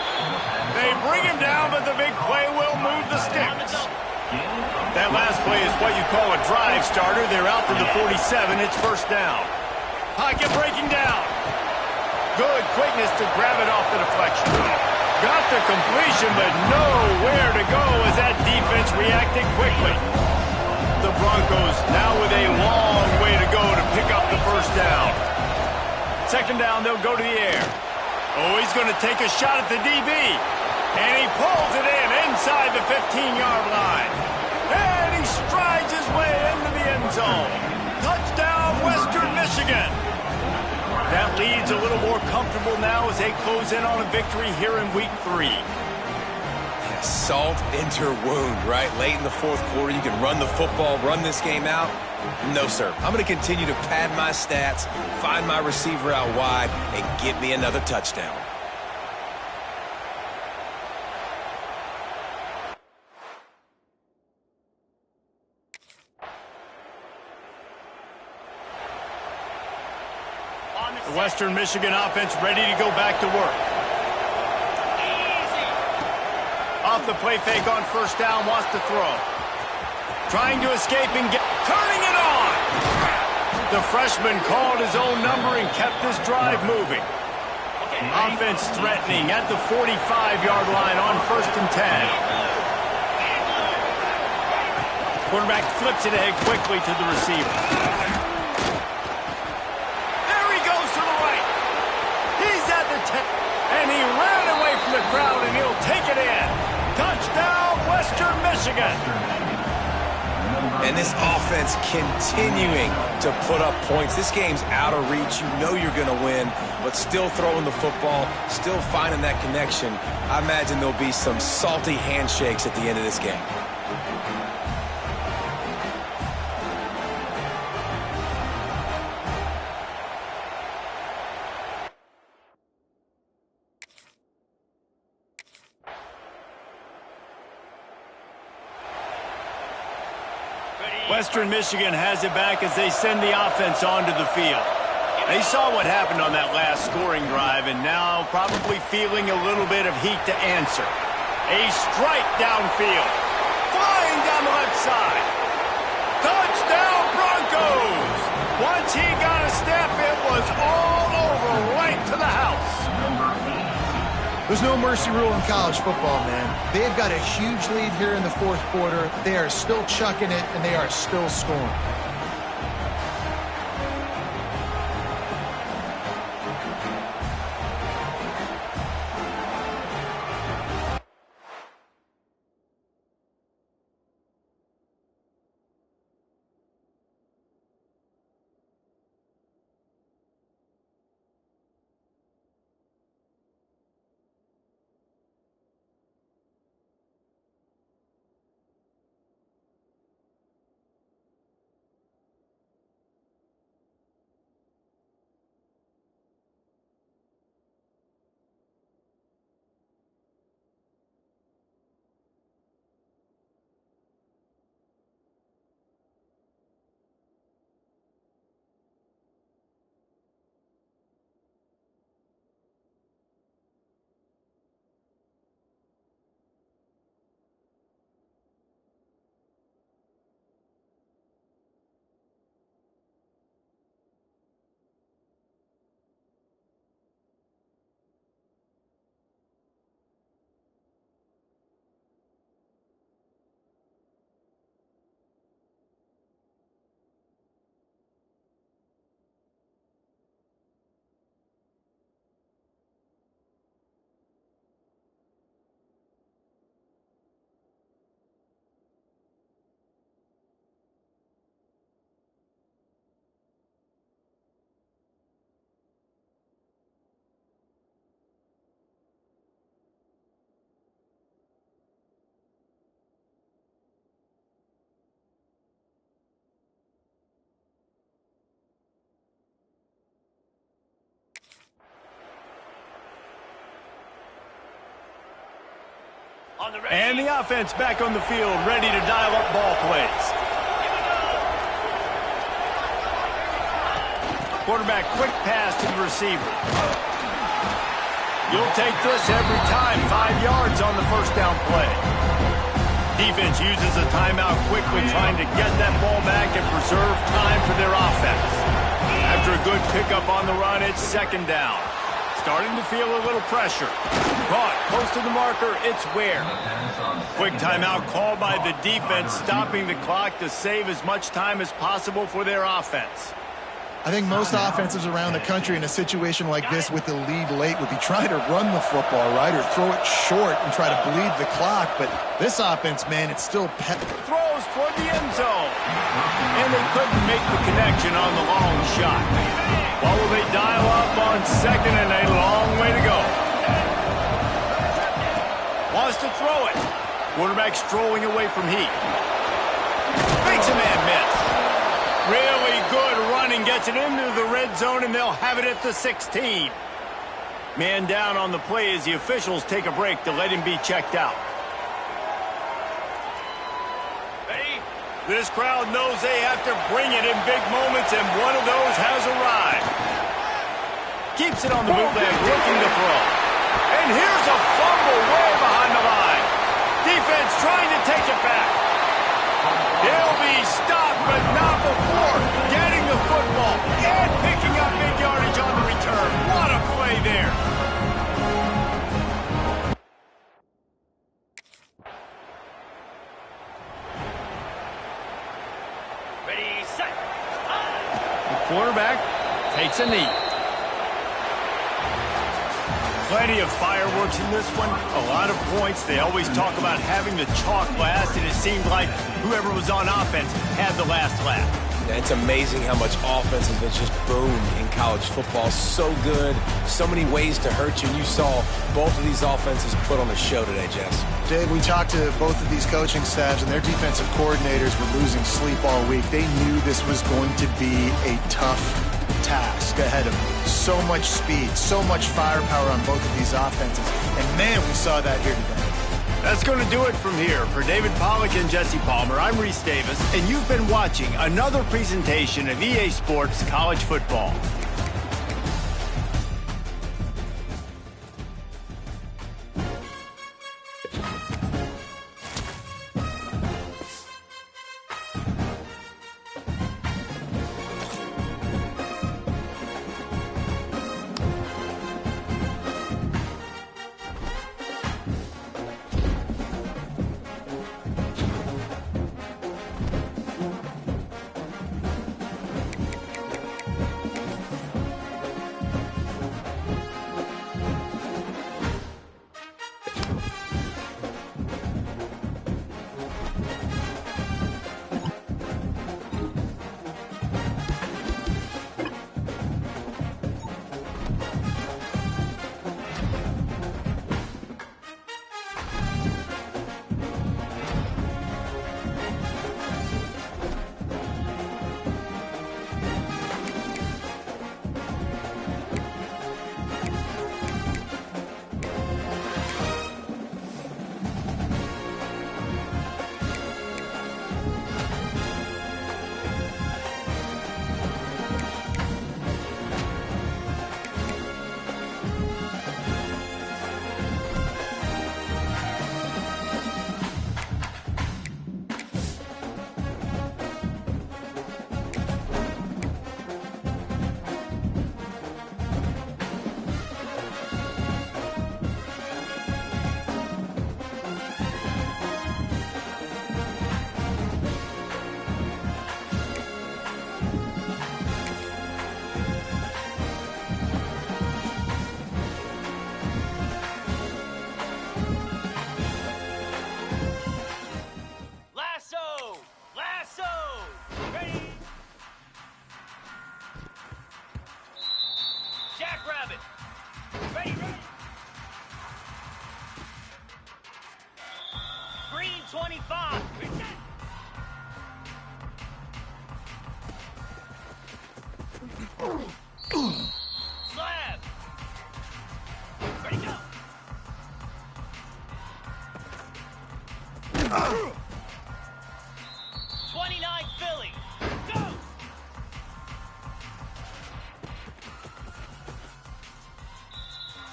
They bring him down, but the big play will move the sticks. That last play is what you call a drive starter. They're out to the 47. It's first down. Pocket breaking down. Good quickness to grab it off the deflection. Got the completion, but nowhere to go as that defense reacted quickly. The Broncos now with a long way to go to pick up the first down. Second down, they'll go to the air. Oh, he's going to take a shot at the DB. And he pulls it in inside the 15-yard line. And he strides his way into the end zone. Touchdown, Western Michigan. That lead's a little more comfortable now as they close in on a victory here in week 3. Salt into wound, right? Late in the fourth quarter, you can run the football, run this game out. No, sir. I'm going to continue to pad my stats, find my receiver out wide, and get me another touchdown. The Western Michigan offense ready to go back to work. Off the play fake on first down, wants to throw. Trying to escape and turning it on. The freshman called his own number and kept this drive moving. Offense threatening at the 45-yard line on first and 10. Quarterback flips it ahead quickly to the receiver. There he goes to the right. He's at the 10. And he ran away from the crowd, and he'll take it in. Touchdown, Western Michigan. And this offense continuing to put up points. This game's out of reach. You know you're going to win, but still throwing the football, still finding that connection. I imagine there'll be some salty handshakes at the end of this game. Western Michigan has it back as they send the offense onto the field. They saw what happened on that last scoring drive and now probably feeling a little bit of heat to answer. A strike downfield. Flying down the left side. Touchdown Broncos! Once he got a step, it was all over right to the house. There's no mercy rule in college football, man. They've got a huge lead here in the fourth quarter. They are still chucking it, and they are still scoring. And the offense back on the field, ready to dial up ball plays. Quarterback, quick pass to the receiver. You'll take this every time. 5 yards on the first down play. Defense uses a timeout quickly, trying to get that ball back and preserve time for their offense. After a good pickup on the run, it's second down. Starting to feel a little pressure. Caught close to the marker, it's Ware. Quick timeout called by the defense, stopping the clock to save as much time as possible for their offense. I think most offenses around the country in a situation like this with the lead late would be trying to run the football, right, or throw it short and try to bleed the clock. But this offense, man, it's still throws toward the end zone. And they couldn't make the connection on the long shot. What will they dial up on second and a long way to go? Wants to throw it. Quarterback strolling away from heat. Makes a man miss. Really good running, gets it into the red zone, and they'll have it at the 16. Man down on the play as the officials take a break to let him be checked out. Ready? This crowd knows they have to bring it in big moments, and one of those has arrived. Keeps it on the bootleg, looking to throw. And here's a fumble way behind the line. Defense trying to take it back. They'll be stopped, but not before getting the football and picking up big yardage on the return. What a play there. Ready, set. The quarterback takes a knee. Plenty of fireworks in this one. A lot of points. They always talk about having the chalk last, and it seemed like whoever was on offense had the last laugh. It's amazing how much offense has been just boomed in college football. So good. So many ways to hurt you. And you saw both of these offenses put on a show today, Jess. Dave, we talked to both of these coaching staffs, and their defensive coordinators were losing sleep all week. They knew this was going to be a tough task ahead of them. So much speed, so much firepower on both of these offenses. And, man, we saw that here today. That's going to do it from here. For David Pollack and Jesse Palmer, I'm Reese Davis, and you've been watching another presentation of EA Sports College Football. 25. Slab. Ready, go. 29 Philly. Go.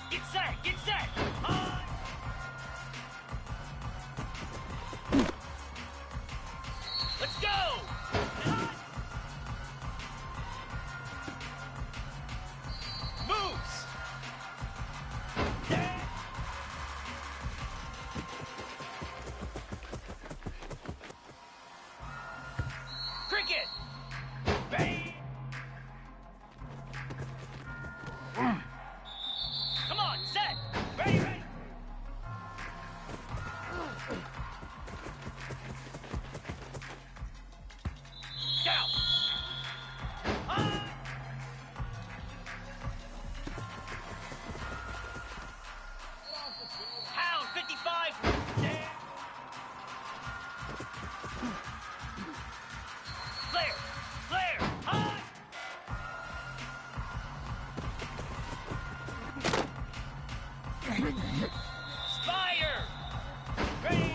Get set. Get set. Let's go. Moves. Cricket. Bang. Come on, set. Ready, ready. Down. Pound 55. Flare. Flare. Spire. Ready.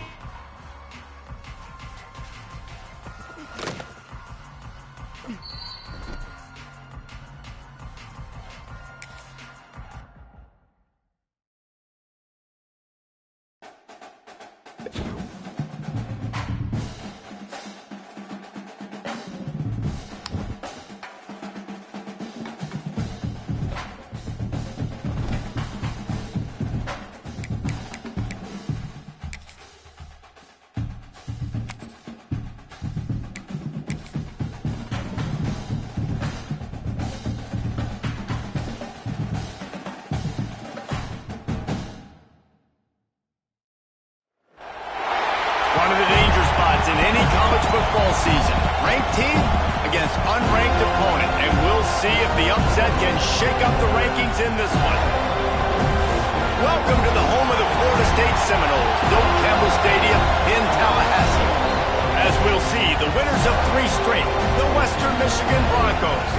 One of the danger spots in any college football season. Ranked team against unranked opponent. And we'll see if the upset can shake up the rankings in this one. Welcome to the home of the Florida State Seminoles, Bill Campbell Stadium in Tallahassee. As we'll see, the winners of 3 straight, the Western Michigan Broncos,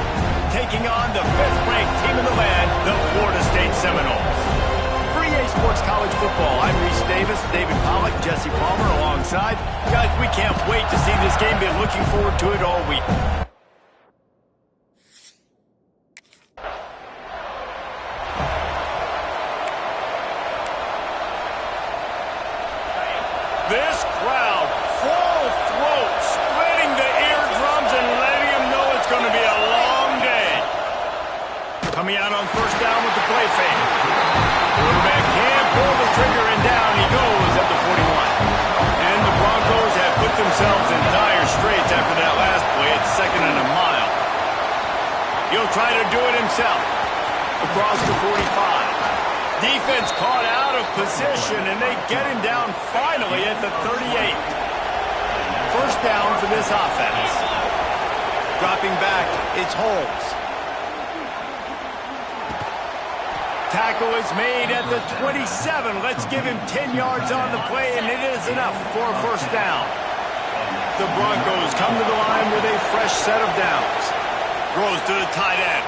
taking on the 5th-ranked team in the land, the Florida State Seminoles. For EA Sports College Football, I'm Reese Davis, David Pollack, Jesse Palmer alongside. Guys, we can't wait to see this game. Been looking forward to it all week. This crowd, full throat, splitting the eardrums and letting them know it's going to be a long day. Coming out on first down with the play fake. Quarterback can't pull the trigger, and down he goes at the 41. And the Broncos have put themselves in dire straits after that last play. It's 2nd and a mile. He'll try to do it himself. Across the 45. Defense caught out of position, and they get him down finally at the 38. First down for this offense. Dropping back, it's Holmes. Tackle is made at the 27. Let's give him 10 yards on the play, and it is enough for a first down. The Broncos come to the line with a fresh set of downs. Throws to the tight end.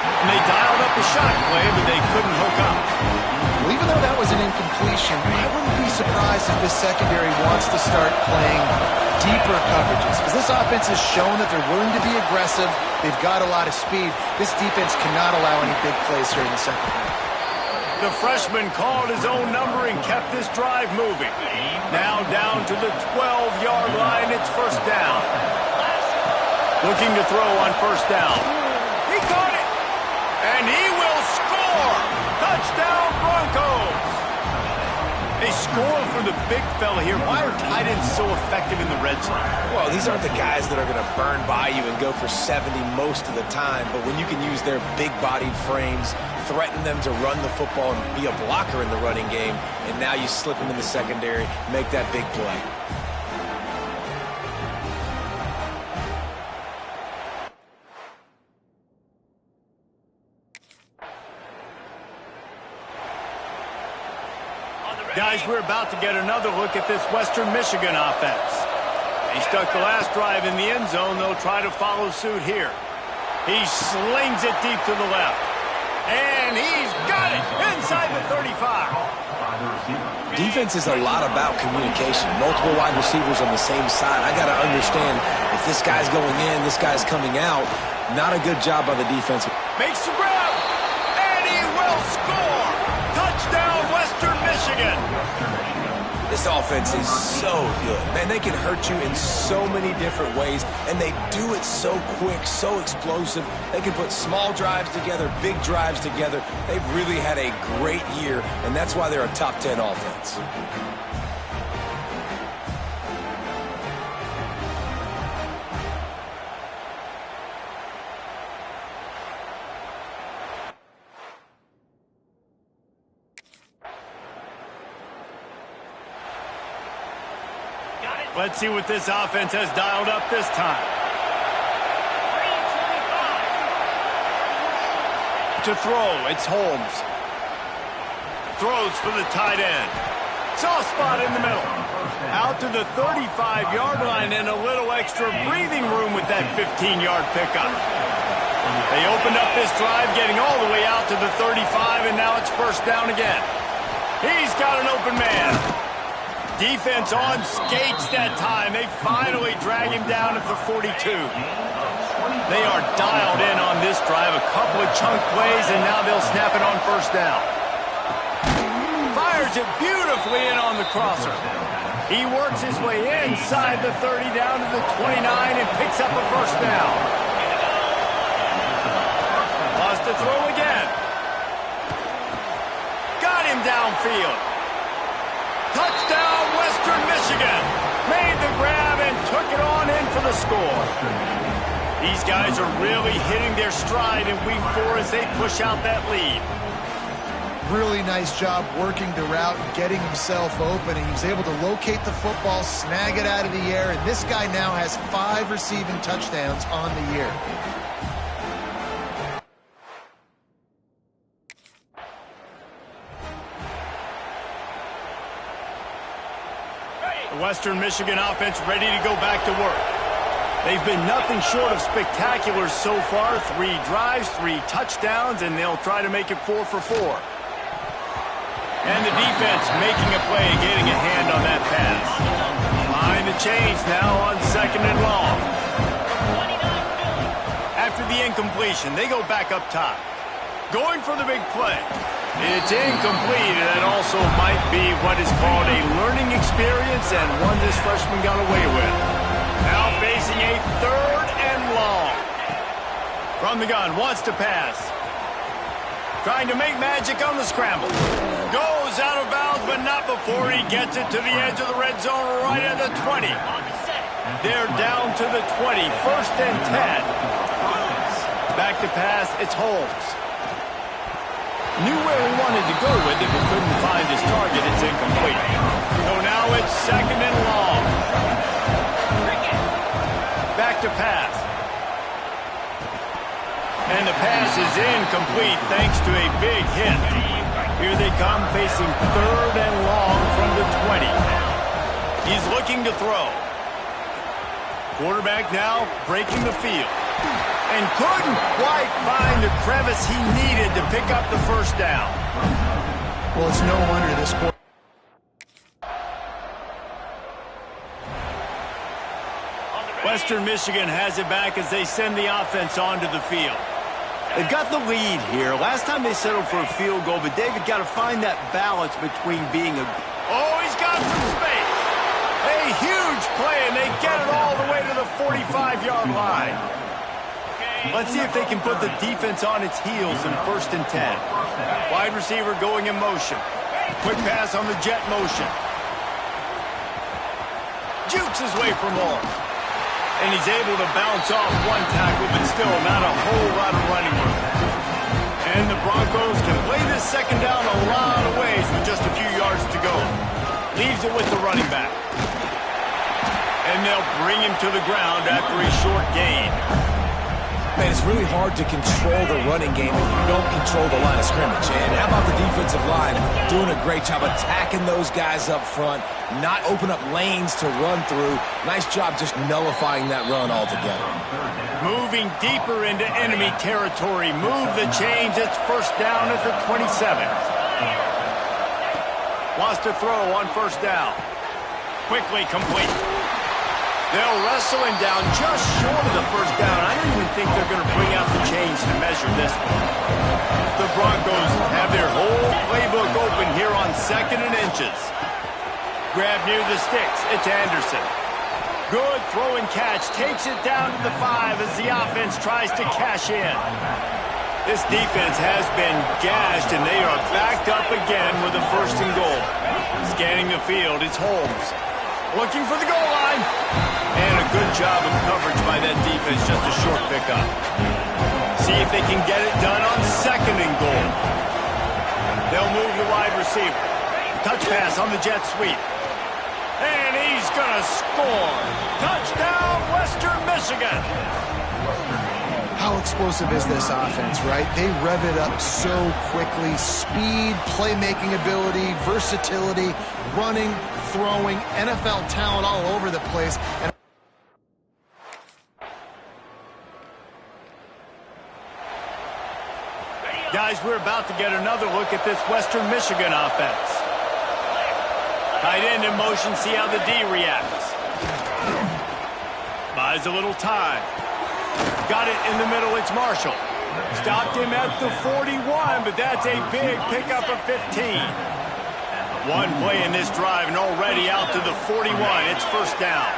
And they dialed up the shot play, but they couldn't hook up. Well, even though that was an incompletion, I wouldn't be surprised if this secondary wants to start playing deeper coverages, because this offense has shown that they're willing to be aggressive. They've got a lot of speed. This defense cannot allow any big plays here in the second half. The freshman called his own number and kept this drive moving. Now down to the 12-yard line, it's first down. Looking to throw on first down. He caught it! And he will score! Touchdown, Broncos! They score for the big fella here. Why are tight ends so effective in the red zone? Well, these aren't the guys that are going to burn by you and go for 70 most of the time, but when you can use their big-bodied frames, threaten them to run the football and be a blocker in the running game, and now you slip them in the secondary, make that big play. On the Guys, we're about to get another look at this Western Michigan offense. He stuck the last drive in the end zone. They'll try to follow suit here. He slings it deep to the left. And he's got it inside the 35. Defense is a lot about communication. Multiple wide receivers on the same side. I got to understand if this guy's going in, this guy's coming out. Not a good job by the defense. Makes the grab. And he will score. Touchdown, Western Michigan. This offense is so good. Man, they can hurt you in so many different ways, and they do it so quick, so explosive. They can put small drives together, big drives together. They've really had a great year, and that's why they're a top 10 offense. Let's see what this offense has dialed up this time. 325. To throw, it's Holmes. Throws for the tight end. Soft spot in the middle. Out to the 35-yard line and a little extra breathing room with that 15-yard pickup. They opened up this drive, getting all the way out to the 35, and now it's first down again. He's got an open man. Defense on skates that time. They finally drag him down at the 42. They are dialed in on this drive. A couple of chunk plays, and now they'll snap it on first down. Fires it beautifully in on the crosser. He works his way inside the 30 down to the 29 and picks up a first down. Lost to throw again. Got him downfield. Touchdown, Western Michigan. Made the grab and took it on in for the score. These guys are really hitting their stride in week 4 as they push out that lead. Really nice job working the route and getting himself open. He was able to locate the football, snag it out of the air, and this guy now has 5 receiving touchdowns on the year. The Western Michigan offense ready to go back to work. They've been nothing short of spectacular so far. 3 drives, 3 touchdowns, and they'll try to make it 4 for 4. And the defense making a play, getting a hand on that pass. Behind the chains now on 2nd and long. After the incompletion, they go back up top. Going for the big play. It's incomplete, and that also might be what is called a learning experience and one this freshman got away with. Now facing a 3rd and long. From the gun, wants to pass. Trying to make magic on the scramble. Goes out of bounds, but not before he gets it to the edge of the red zone right at the 20. They're down to the 20, 1st and 10. Back to pass, it's Holmes. Knew where he wanted to go with it, but couldn't find his target. It's incomplete. So now it's 2nd and long. Back to pass. And the pass is incomplete thanks to a big hit. Here they come facing 3rd and long from the 20. He's looking to throw. Quarterback now breaking the field. And couldn't quite find the crevice he needed to pick up the first down. Well, it's no wonder this quarter. Western Michigan has it back as they send the offense onto the field. They've got the lead here. Last time they settled for a field goal, but David got to find that balance between being a... Oh, he's got some space. A huge play, and they get it all the way to the 45-yard line. Let's see if they can put the defense on its heels in 1st and 10. Wide receiver going in motion. Quick pass on the jet motion. Jukes his way from home. And he's able to bounce off one tackle, but still not a whole lot of running room. And the Broncos can play this 2nd down a lot of ways with just a few yards to go. Leaves it with the running back. And they'll bring him to the ground after a short gain. Man, it's really hard to control the running game if you don't control the line of scrimmage. And how about the defensive line doing a great job attacking those guys up front, not open up lanes to run through. Nice job just nullifying that run altogether. Moving deeper into enemy territory. Move the chains. It's first down at the 27. Wants to throw on first down. Quickly complete. They'll wrestle him down just short of the first down. I don't even think they're going to bring out the chains to measure this one. The Broncos have their whole playbook open here on 2nd and inches. Grab near the sticks. It's Anderson. Good throw and catch. Takes it down to the 5 as the offense tries to cash in. This defense has been gashed, and they are backed up again with a 1st and goal. Scanning the field, it's Holmes. Looking for the goal line. And a good job of coverage by that defense, just a short pickup. See if they can get it done on 2nd and goal. They'll move the wide receiver. Touch pass on the jet sweep. And he's going to score. Touchdown, Western Michigan. How explosive is this offense, right? They rev it up so quickly. Speed, playmaking ability, versatility, running, throwing, NFL talent all over the place. And guys, we're about to get another look at this Western Michigan offense. Tight end in motion, see how the D reacts. Buys a little time. Got it in the middle, it's Marshall. Stopped him at the 41, but that's a big pickup of 15. One play in this drive and already out to the 41. It's first down.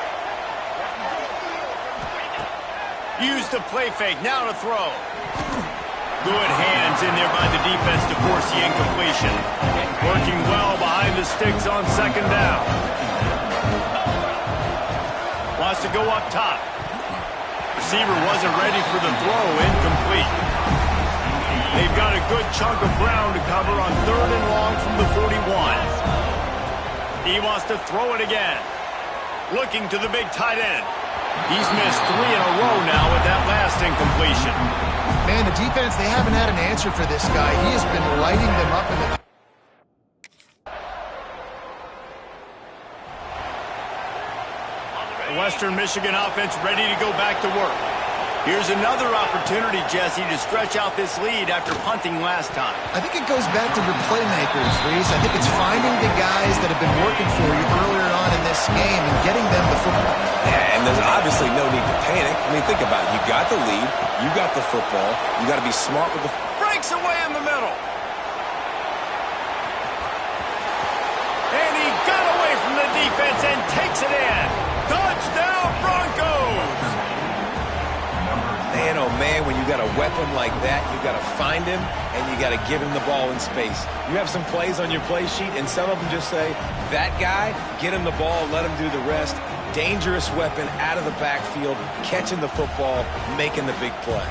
Use the play fake, now to throw. Good hands in there by the defense to force the incompletion. Working well behind the sticks on 2nd down. Wants to go up top. Receiver wasn't ready for the throw, incomplete. They've got a good chunk of ground to cover on 3rd and long from the 41. He wants to throw it again. Looking to the big tight end. He's missed 3 in a row now with that last incompletion. man, the defense, they haven't had an answer for this guy. He has been lighting them up in the... The Western Michigan offense ready to go back to work. Here's another opportunity, Jesse, to stretch out this lead after punting last time. I think it goes back to your playmakers, Reese. I think it's finding the guys that have been working for you earlier on in this game and getting them the football. Yeah, and there's obviously no need to panic. I mean, think about it. You got the lead. You got the football. You got to be smart with the... Breaks away in the middle. And he got away from the defense and takes it in. Touchdown, Broncos! Man, oh man, when you got a weapon like that, you got to find him and you got to give him the ball in space. You have some plays on your play sheet, and some of them just say, that guy, get him the ball, let him do the rest. Dangerous weapon out of the backfield, catching the football, making the big play.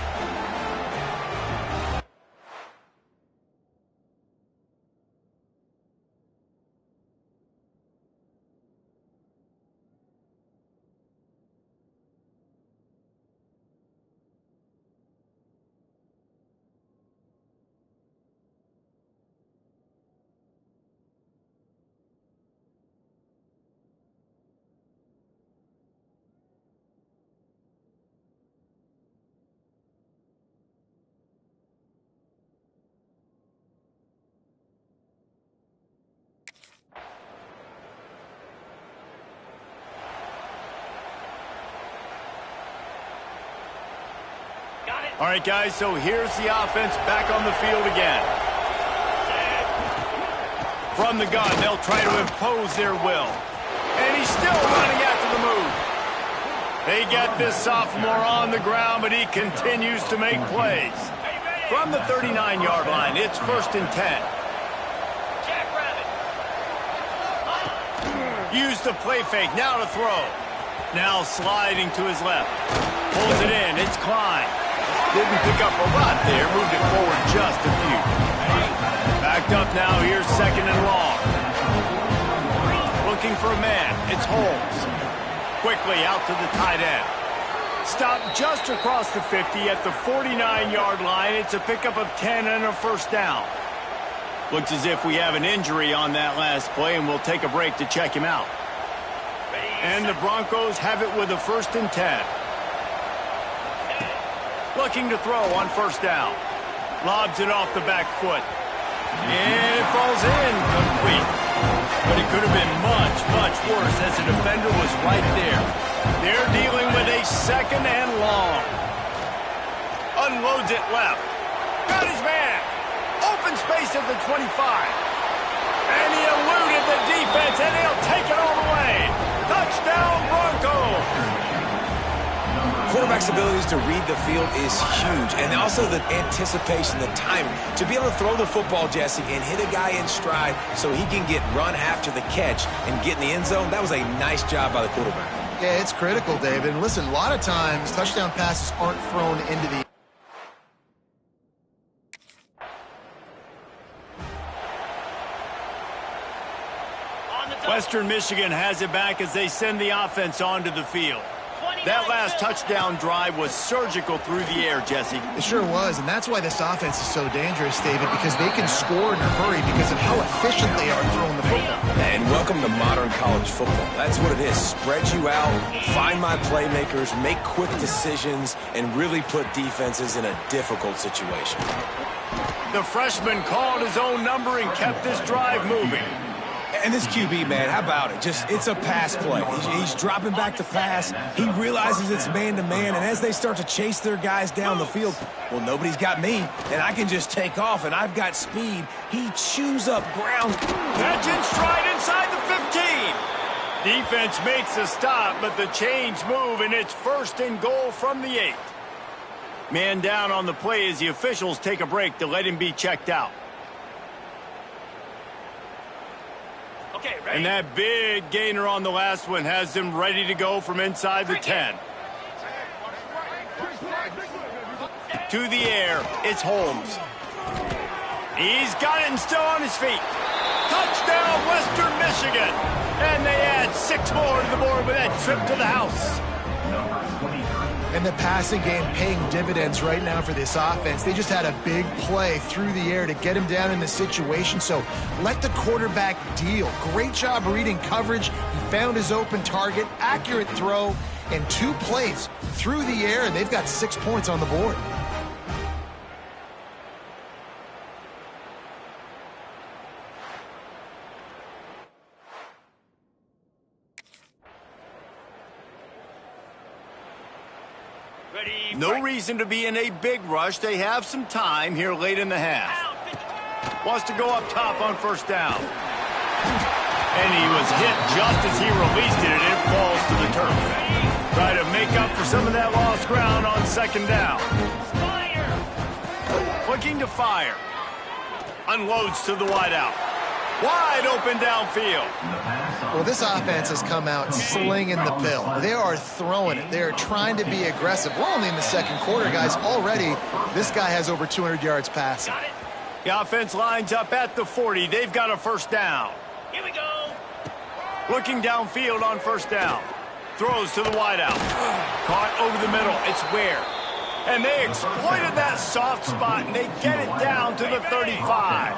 All right, guys, so here's the offense back on the field again. From the gun, they'll try to impose their will. And he's still running after the move. They get this sophomore on the ground, but he continues to make plays. From the 39-yard line, it's 1st and 10. Use the play fake, now to throw. Now sliding to his left. Pulls it in, it's Klein. Didn't pick up a lot there, moved it forward just a few. Backed up now, here's 2nd and long. Looking for a man, it's Holmes. Quickly out to the tight end. Stop just across the 50 at the 49-yard line. It's a pickup of 10 and a first down. Looks as if we have an injury on that last play, and we'll take a break to check him out. And the Broncos have it with a 1st and 10. Looking to throw on first down. Lobs it off the back foot. And it falls in complete. But it could have been much, much worse as the defender was right there. They're dealing with a 2nd and long. Unloads it left. Got his man. Open space at the 25. And he eluded the defense, and he'll take it all the way. Touchdown, Broncos. Quarterback's abilities to read the field is huge, and also the anticipation, the timing. To be able to throw the football, Jesse, and hit a guy in stride so he can get run after the catch and get in the end zone, that was a nice job by the quarterback. Yeah, it's critical, David. And listen, a lot of times touchdown passes aren't thrown into the Western Michigan has it back as they send the offense onto the field. That last touchdown drive was surgical through the air, Jesse. It sure was, and that's why this offense is so dangerous, David, because they can score in a hurry because of how efficient they are throwing the football. And welcome to modern college football. That's what it is. Spread you out, find my playmakers, make quick decisions, and really put defenses in a difficult situation. The freshman called his own number and kept this drive moving. And this QB, man, how about it? It's a pass play. He's dropping back to pass. He realizes it's man-to-man, and as they start to chase their guys down the field, well, nobody's got me, and I can just take off, and I've got speed. He chews up ground. Catch in stride inside the 15. Defense makes a stop, but the chains move, and it's 1st and goal from the 8. Man down on the play as the officials take a break to let him be checked out. Okay, ready? And that big gainer on the last one has them ready to go from inside the 10. To the air, it's Holmes. He's got it and still on his feet. Touchdown, Western Michigan. And they add 6 more to the board with that trip to the house. And the passing game paying dividends right now for this offense. They just had a big play through the air to get him down in the situation. So let the quarterback deal. Great job reading coverage. He found his open target, accurate throw, and 2 plays through the air, and they've got 6 points on the board. No reason to be in a big rush. They have some time here late in the half. Wants to go up top on first down. And he was hit just as he released it, and it falls to the turf. Try to make up for some of that lost ground on second down. Looking to fire. Unloads to the wideout. Wide open downfield. Well, this offense has come out slinging the pill. They are throwing it. They are trying to be aggressive. We're only in the second quarter, guys. Already, this guy has over 200 yards passing. The offense lines up at the 40. They've got a first down. Here we go. Looking downfield on first down. Throws to the wideout. Caught over the middle. It's Ware. And they exploited that soft spot, and they get it down to the 35.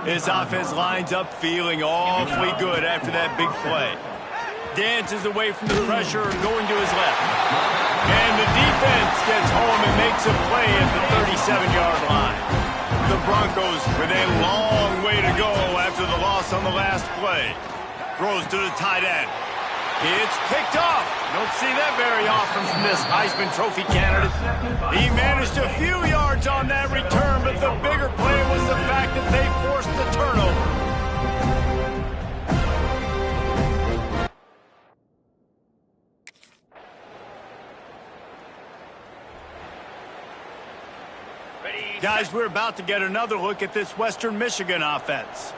His offense lines up feeling awfully good after that big play. Dances away from the pressure, going to his left. And the defense gets home and makes a play at the 37-yard line. The Broncos with a long way to go after the loss on the last play. Throws to the tight end. It's picked off. Don't see that very often from this Heisman Trophy candidate. He managed a few yards on that return, but the bigger play was the fact that they forced the turnover. Guys, we're about to get another look at this Western Michigan offense.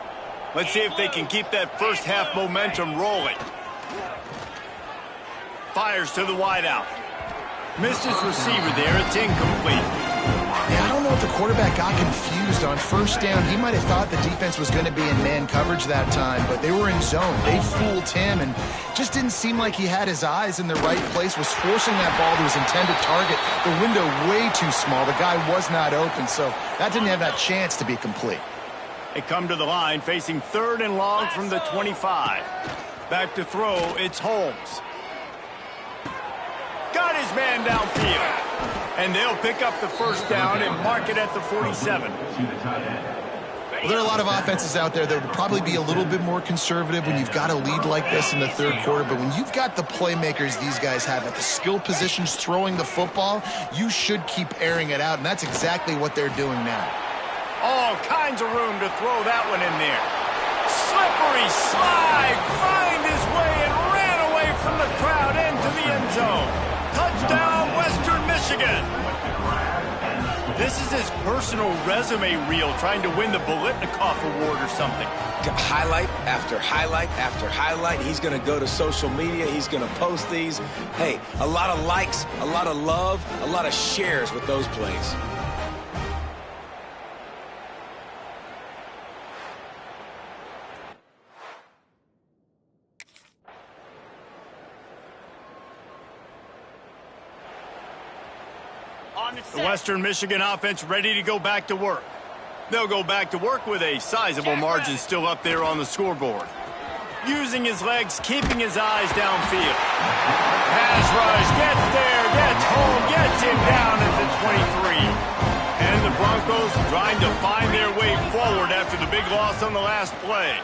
Let's see if they can keep that first half momentum rolling. Fires to the wideout. Missed his receiver there. It's incomplete. Yeah, I don't know if the quarterback got confused on first down. He might have thought the defense was going to be in man coverage that time, but they were in zone. They fooled him and just didn't seem like he had his eyes in the right place, was forcing that ball to his intended target. The window way too small. The guy was not open, so that didn't have that chance to be complete. They come to the line facing 3rd and long from the 25. Back to throw, it's Holmes. Got his man downfield. And they'll pick up the first down and mark it at the 47. Well, there are a lot of offenses out there that would probably be a little bit more conservative when you've got a lead like this in the 3rd quarter. But when you've got the playmakers these guys have at the skill positions throwing the football, you should keep airing it out. And that's exactly what they're doing now. All kinds of room to throw that one in there. Slippery slide, find his way and ran away from the crowd into the end zone. Touchdown, Western Michigan. This is his personal resume reel, trying to win the Biletnikoff Award or something. Highlight after highlight after highlight. He's going to go to social media. He's going to post these. Hey, a lot of likes, a lot of love, a lot of shares with those plays. The Western Michigan offense ready to go back to work. They'll go back to work with a sizable margin still up there on the scoreboard. Using his legs, keeping his eyes downfield. Pass rush, gets there, gets home, gets him down at the 23. And the Broncos trying to find their way forward after the big loss on the last play.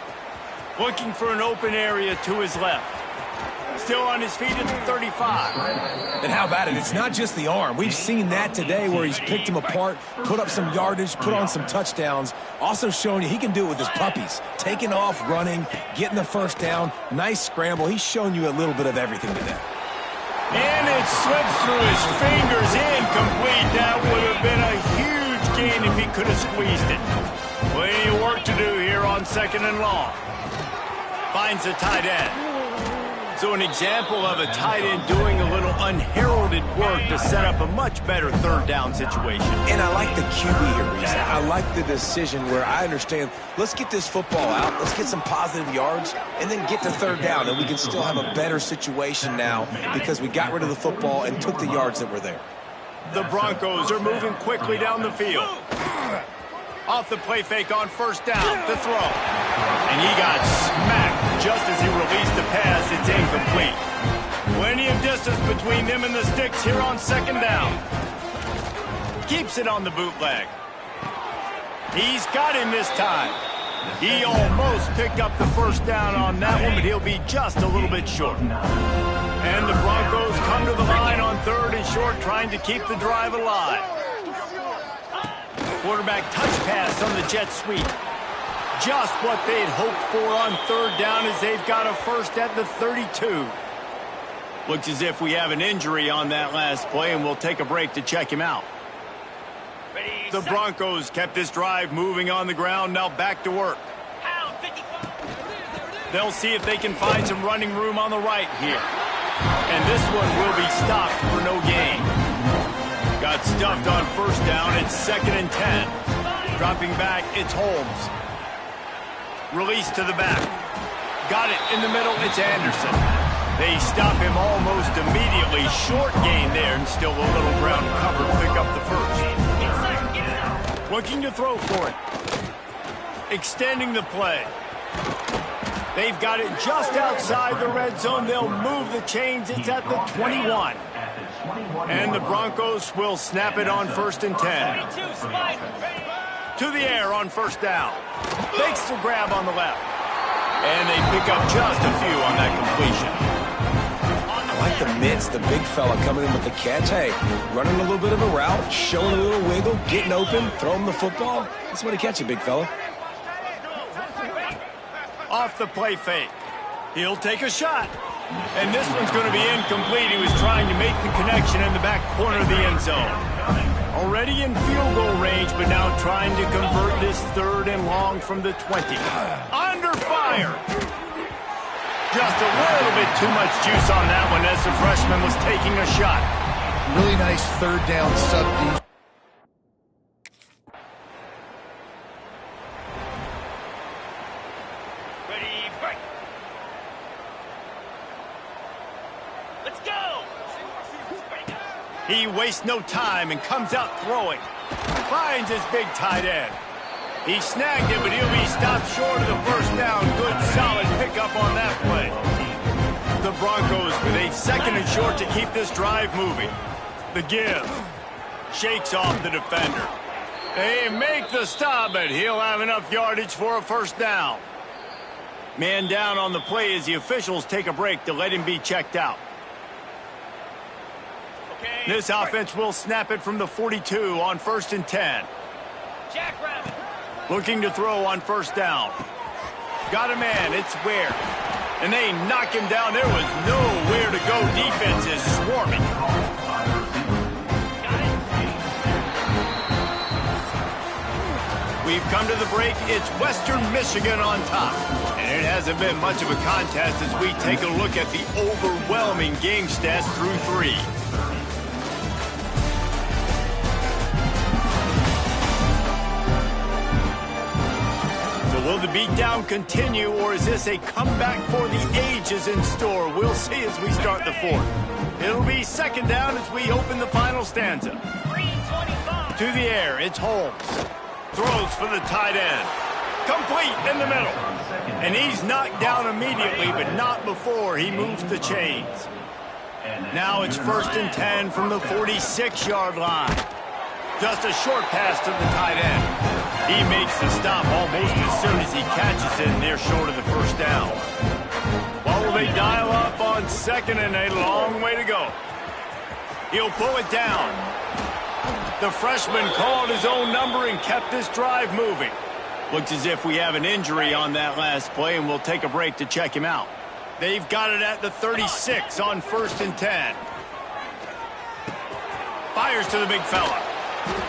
Looking for an open area to his left. Still on his feet at the 35. And how about it? It's not just the arm. We've seen that today where he's picked him apart, put up some yardage, put on some touchdowns. Also showing you he can do it with his puppies. Taking off, running, getting the first down. Nice scramble. He's shown you a little bit of everything today. And it slips through his fingers. Incomplete. That would have been a huge gain if he could have squeezed it. Plenty of work to do here on 2nd and long. Finds the tight end. So an example of a tight end doing a little unheralded work to set up a much better 3rd down situation. And I like the QB here, Reese. I like the decision where I understand, let's get this football out, let's get some positive yards, and then get to 3rd down, and we can still have a better situation now because we got rid of the football and took the yards that were there. The Broncos are moving quickly down the field. Off the play fake on 1st down, the throw. And he got smacked just as he released the pass. It's incomplete. Plenty of distance between them and the sticks here on 2nd down. Keeps it on the bootleg. He's got him this time. He almost picked up the first down on that one, but he'll be just a little bit short. And the Broncos come to the line on 3rd and short, trying to keep the drive alive. Quarterback touch pass on the jet sweep. Just what they'd hoped for on 3rd down as they've got a first at the 32. Looks as if we have an injury on that last play, and we'll take a break to check him out. The Broncos kept this drive moving on the ground, now back to work. They'll see if they can find some running room on the right here. And this one will be stopped for no gain. Got stuffed on 1st down, it's 2nd and 10. Dropping back, it's Holmes. Release to the back. Got it in the middle, it's Anderson. They stop him almost immediately. Short gain there, and still a little ground cover to pick up the first. Looking to throw for it. Extending the play. They've got it just outside the red zone. They'll move the chains. It's at the 21. And the Broncos will snap it on 1st and 10. To the air on 1st down. Makes the grab on the left. And they pick up just a few on that completion. I like the mitts, the big fella coming in with the catch. Hey, running a little bit of a route, showing a little wiggle, getting open, throwing the football. That's what to catch you, big fella. Off the play fake. He'll take a shot. And this one's going to be incomplete. He was trying to make the connection in the back corner of the end zone. Already in field goal range, but now trying to convert this 3rd and long from the 20. Under fire. Just a little bit too much juice on that one as the freshman was taking a shot. Really nice 3rd down sub. Let's go. He wastes no time and comes out throwing. Finds his big tight end. He snagged it, but he'll be stopped short of the first down. Good, solid pickup on that play. The Broncos with a 2nd and short to keep this drive moving. The give. Shakes off the defender. They make the stop, but he'll have enough yardage for a first down. Man down on the play as the officials take a break to let him be checked out. Okay. This offense will snap it from the 42 on 1st and 10. Jackrabbit. Looking to throw on first down. Got a man, it's Ware. And they knock him down. There was nowhere to go. Defense is swarming. We've come to the break. It's Western Michigan on top. And it hasn't been much of a contest as we take a look at the overwhelming game stats through 3. Will the beatdown continue, or is this a comeback for the ages in store? We'll see as we start the 4th. It'll be 2nd down as we open the final stanza. 325. To the air, it's Holmes. Throws for the tight end. Complete in the middle. And he's knocked down immediately, but not before he moves the chains. Now it's 1st and 10 from the 46-yard line. Just a short pass to the tight end. He makes the stop almost as soon as he catches it, and they're short of the first down. Well, will they dial up on 2nd and a long way to go? He'll pull it down. The freshman called his own number and kept this drive moving. Looks as if we have an injury on that last play, and we'll take a break to check him out. They've got it at the 36 on 1st and 10. Fires to the big fella.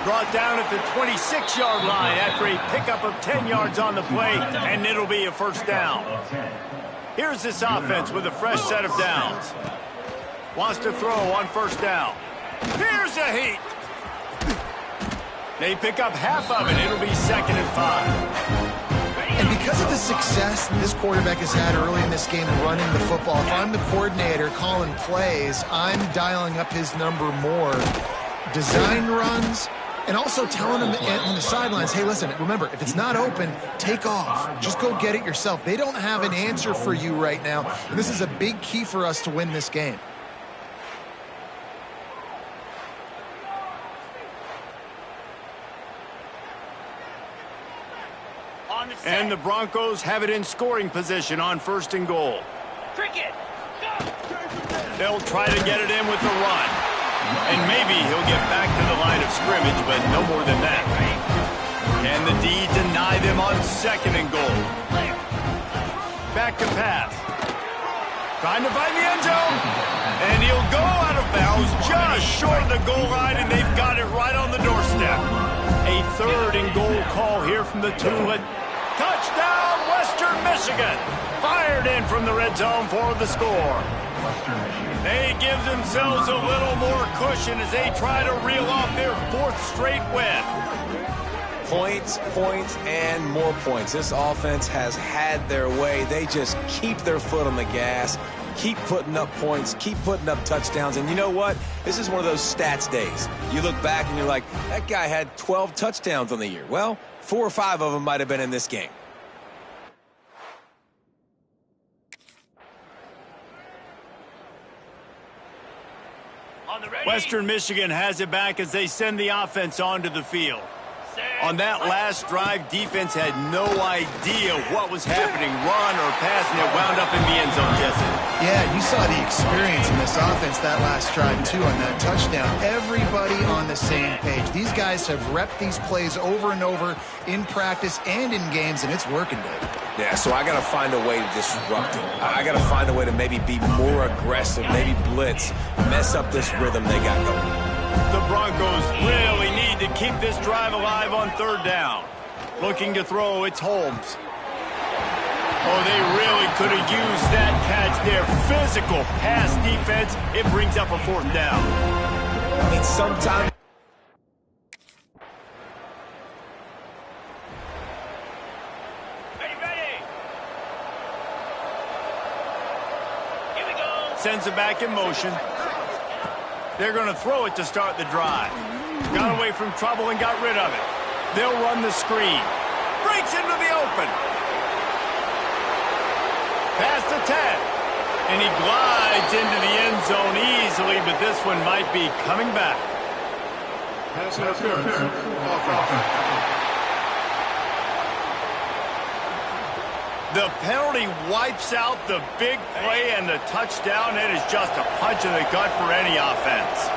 Brought down at the 26-yard line after a pickup of 10 yards on the play, and it'll be a first down. Here's this offense with a fresh set of downs. Wants to throw on first down. Here's a heat. They pick up half of it. It'll be 2nd and 5. And because of the success this quarterback has had early in this game running the football, if I'm the coordinator calling plays, I'm dialing up his number more. Design runs, and also telling them on the sidelines, hey, listen, remember, if it's not open, take off. Just go get it yourself. They don't have an answer for you right now, and this is a big key for us to win this game. And the Broncos have it in scoring position on 1st and goal. Cricket. Go. They'll try to get it in with the run. And maybe he'll get back to the line of scrimmage, but no more than that. Can the D deny them on 2nd and goal? Back to pass. Trying to find the end zone. And he'll go out of bounds just short of the goal line, and they've got it right on the doorstep. A 3rd and goal call here from the Tulane. Touchdown, Western Michigan. Fired in from the red zone for the score. They give themselves a little more cushion as they try to reel off their 4th straight win. Points, points, and more points. This offense has had their way. They just keep their foot on the gas, keep putting up points, keep putting up touchdowns. And you know what? This is one of those stats days. You look back and you're like, that guy had 12 touchdowns on the year. Well, 4 or 5 of them might have been in this game. Western Michigan has it back as they send the offense onto the field. On that last drive, defense had no idea what was happening, run or pass, and it wound up in the end zone, Jesse. Yeah, you saw the experience in this offense that last drive, too, on that touchdown. Everybody on the same page. These guys have repped these plays over and over in practice and in games, and it's working, Dave. Yeah, so I got to find a way to disrupt it. I got to find a way to maybe be more aggressive, maybe blitz, mess up this rhythm they got going. The Broncos really need to keep this drive alive on 3rd down. Looking to throw, it's Holmes. Oh, they really could have used that catch there. Physical pass defense. It brings up a 4th down. I mean, sometimes... sends it back in motion. They're going to throw it to start the drive. Got away from trouble and got rid of it. They'll run the screen. Breaks into the open. Pass to 10. And he glides into the end zone easily, but this one might be coming back. Pass interference. Offense. The penalty wipes out the big play and the touchdown. It is just a punch in the gut for any offense.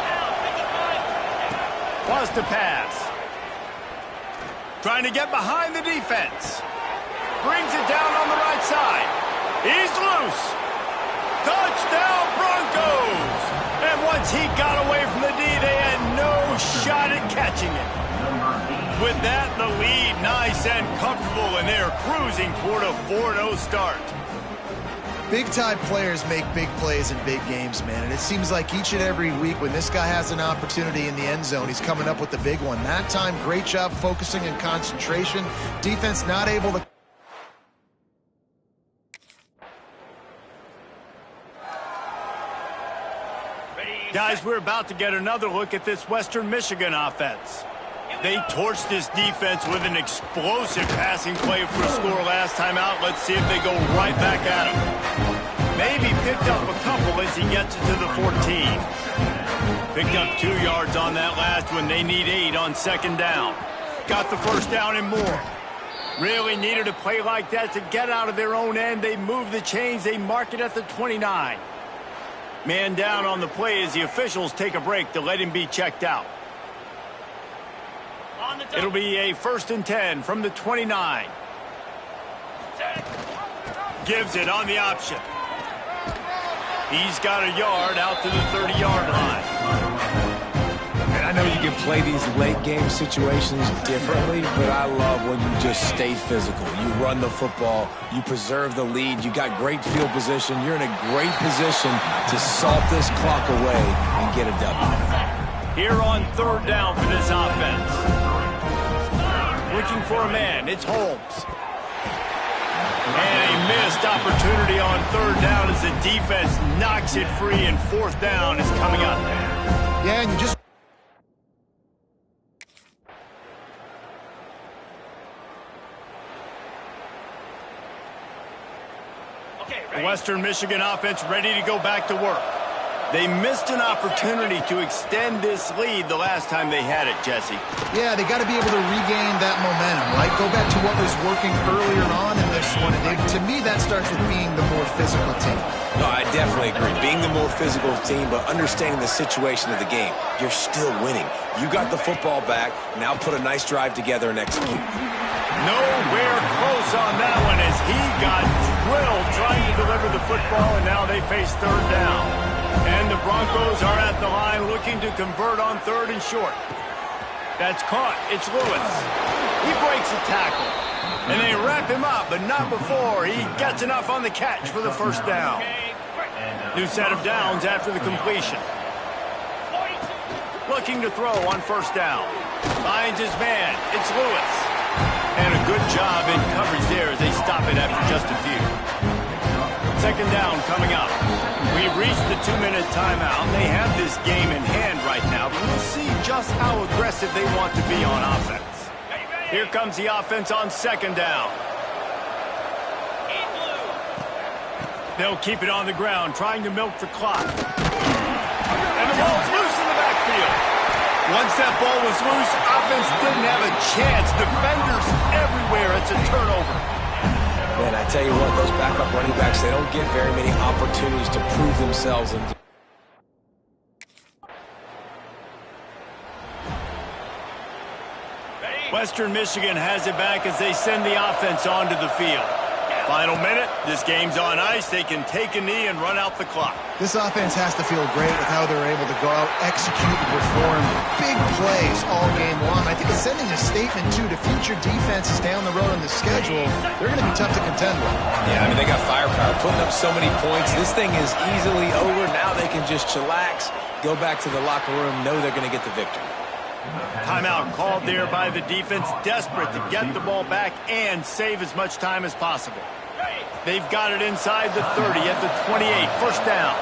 Wants to pass. Trying to get behind the defense. Brings it down on the right side. He's loose. Touchdown Broncos! And once he got away from the D, they had no shot at catching it. With that, the lead nice and comfortable, and they're cruising toward a 4-0 start. Big-time players make big plays in big games, man, and it seems like each and every week when this guy has an opportunity in the end zone, he's coming up with the big one. That time, great job focusing and concentration. Defense not able to... Guys, we're about to get another look at this Western Michigan offense. They torched this defense with an explosive passing play for a score last time out. Let's see if they go right back at him. Maybe picked up a couple as he gets it to the 14. Picked up 2 yards on that last one. They need 8 on second down. Got the first down and more. Really needed a play like that to get out of their own end. They move the chains. They mark it at the 29. Man down on the play as the officials take a break to let him be checked out. It'll be a 1st and 10 from the 29. Gives it on the option. He's got a yard out to the 30-yard line. And I know you can play these late game situations differently, but I love when you just stay physical. You run the football, you preserve the lead, you got great field position, you're in a great position to salt this clock away and get a W. Here on 3rd down for this offense. Looking for a man, it's Holmes. And a missed opportunity on 3rd down as the defense knocks it free, and 4th down is coming up. Yeah, and you just... The Western Michigan offense ready to go back to work. They missed an opportunity to extend this lead the last time they had it, Jesse. Yeah, they got to be able to regain that momentum, right? Go back to what was working earlier on in this one. And to me, that starts with being the more physical team. No, I definitely agree. Being the more physical team, but understanding the situation of the game. You're still winning. You got the football back. Now put a nice drive together and execute. Nowhere close on that one as he got drilled trying to deliver the football, and now they face 3rd down. And the Broncos are at the line looking to convert on 3rd and short. That's caught. It's Lewis. He breaks a tackle. And they wrap him up, but not before he gets enough on the catch for the 1st down. New set of downs after the completion. Looking to throw on 1st down. Finds his man. It's Lewis. And a good job in coverage there as they stop it after just a few. 2nd down coming up. We've reached the 2-minute timeout. They have this game in hand right now, but we'll see just how aggressive they want to be on offense. Here comes the offense on 2nd down. They'll keep it on the ground, trying to milk the clock. And the ball's loose in the backfield. Once that ball was loose, offense didn't have a chance. Defenders everywhere. It's a turnover. Man, I tell you what, those backup running backs, they don't get very many opportunities to prove themselves. Western Michigan has it back as they send the offense onto the field. Final minute, this game's on ice. They can take a knee and run out the clock. This offense has to feel great with how they're able to go out, execute, and perform big plays all game long. I think it's sending a statement, too, to future defenses down the road on the schedule. They're going to be tough to contend with. Yeah, I mean, they got firepower, putting up so many points. This thing is easily over. Now they can just chillax, go back to the locker room, know they're going to get the victory. Timeout called there by the defense, desperate to get the ball back and save as much time as possible. They've got it inside the 30 at the 28, 1st down.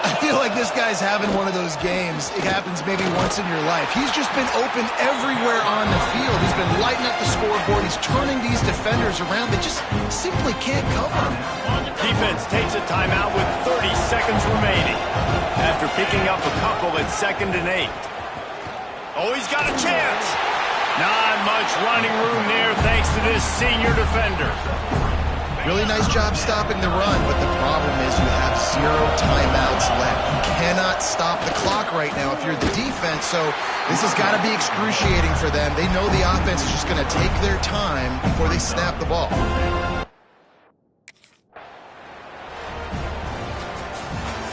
I feel like this guy's having one of those games. It happens maybe once in your life. He's just been open everywhere on the field. He's been lighting up the scoreboard. He's turning these defenders around. They just simply can't cover him. Defense takes a timeout with 30 seconds remaining after picking up a couple at 2nd and 8. Oh, he's got a chance. Not much running room there thanks to this senior defender. Really nice job stopping the run, but the problem is you have 0 timeouts left. You cannot stop the clock right now if you're the defense, so this has got to be excruciating for them. They know the offense is just going to take their time before they snap the ball.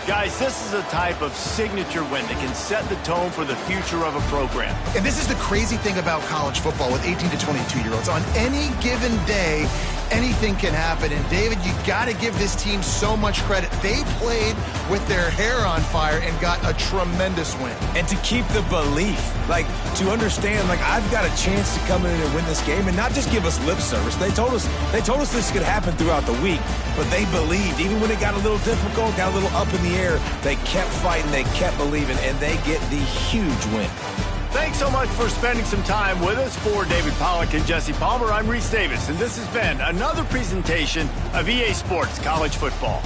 Guys, this is a type of signature win that can set the tone for the future of a program. And this is the crazy thing about college football with 18 to 22-year-olds. On any given day, anything can happen. And, David, you got to give this team so much credit. They played with their hair on fire and got a tremendous win. And to keep the belief, like, to understand, like, I've got a chance to come in and win this game and not just give us lip service. They told us this could happen throughout the week, but they believed. Even when it got a little difficult, got a little up in the air, they kept fighting, they kept believing, and they get the huge win. Thanks so much for spending some time with us. For David Pollack and Jesse Palmer, I'm Reese Davis, and this has been another presentation of EA Sports College Football.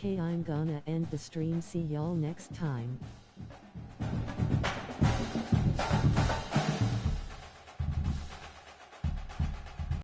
Okay, I'm gonna end the stream. See y'all next time.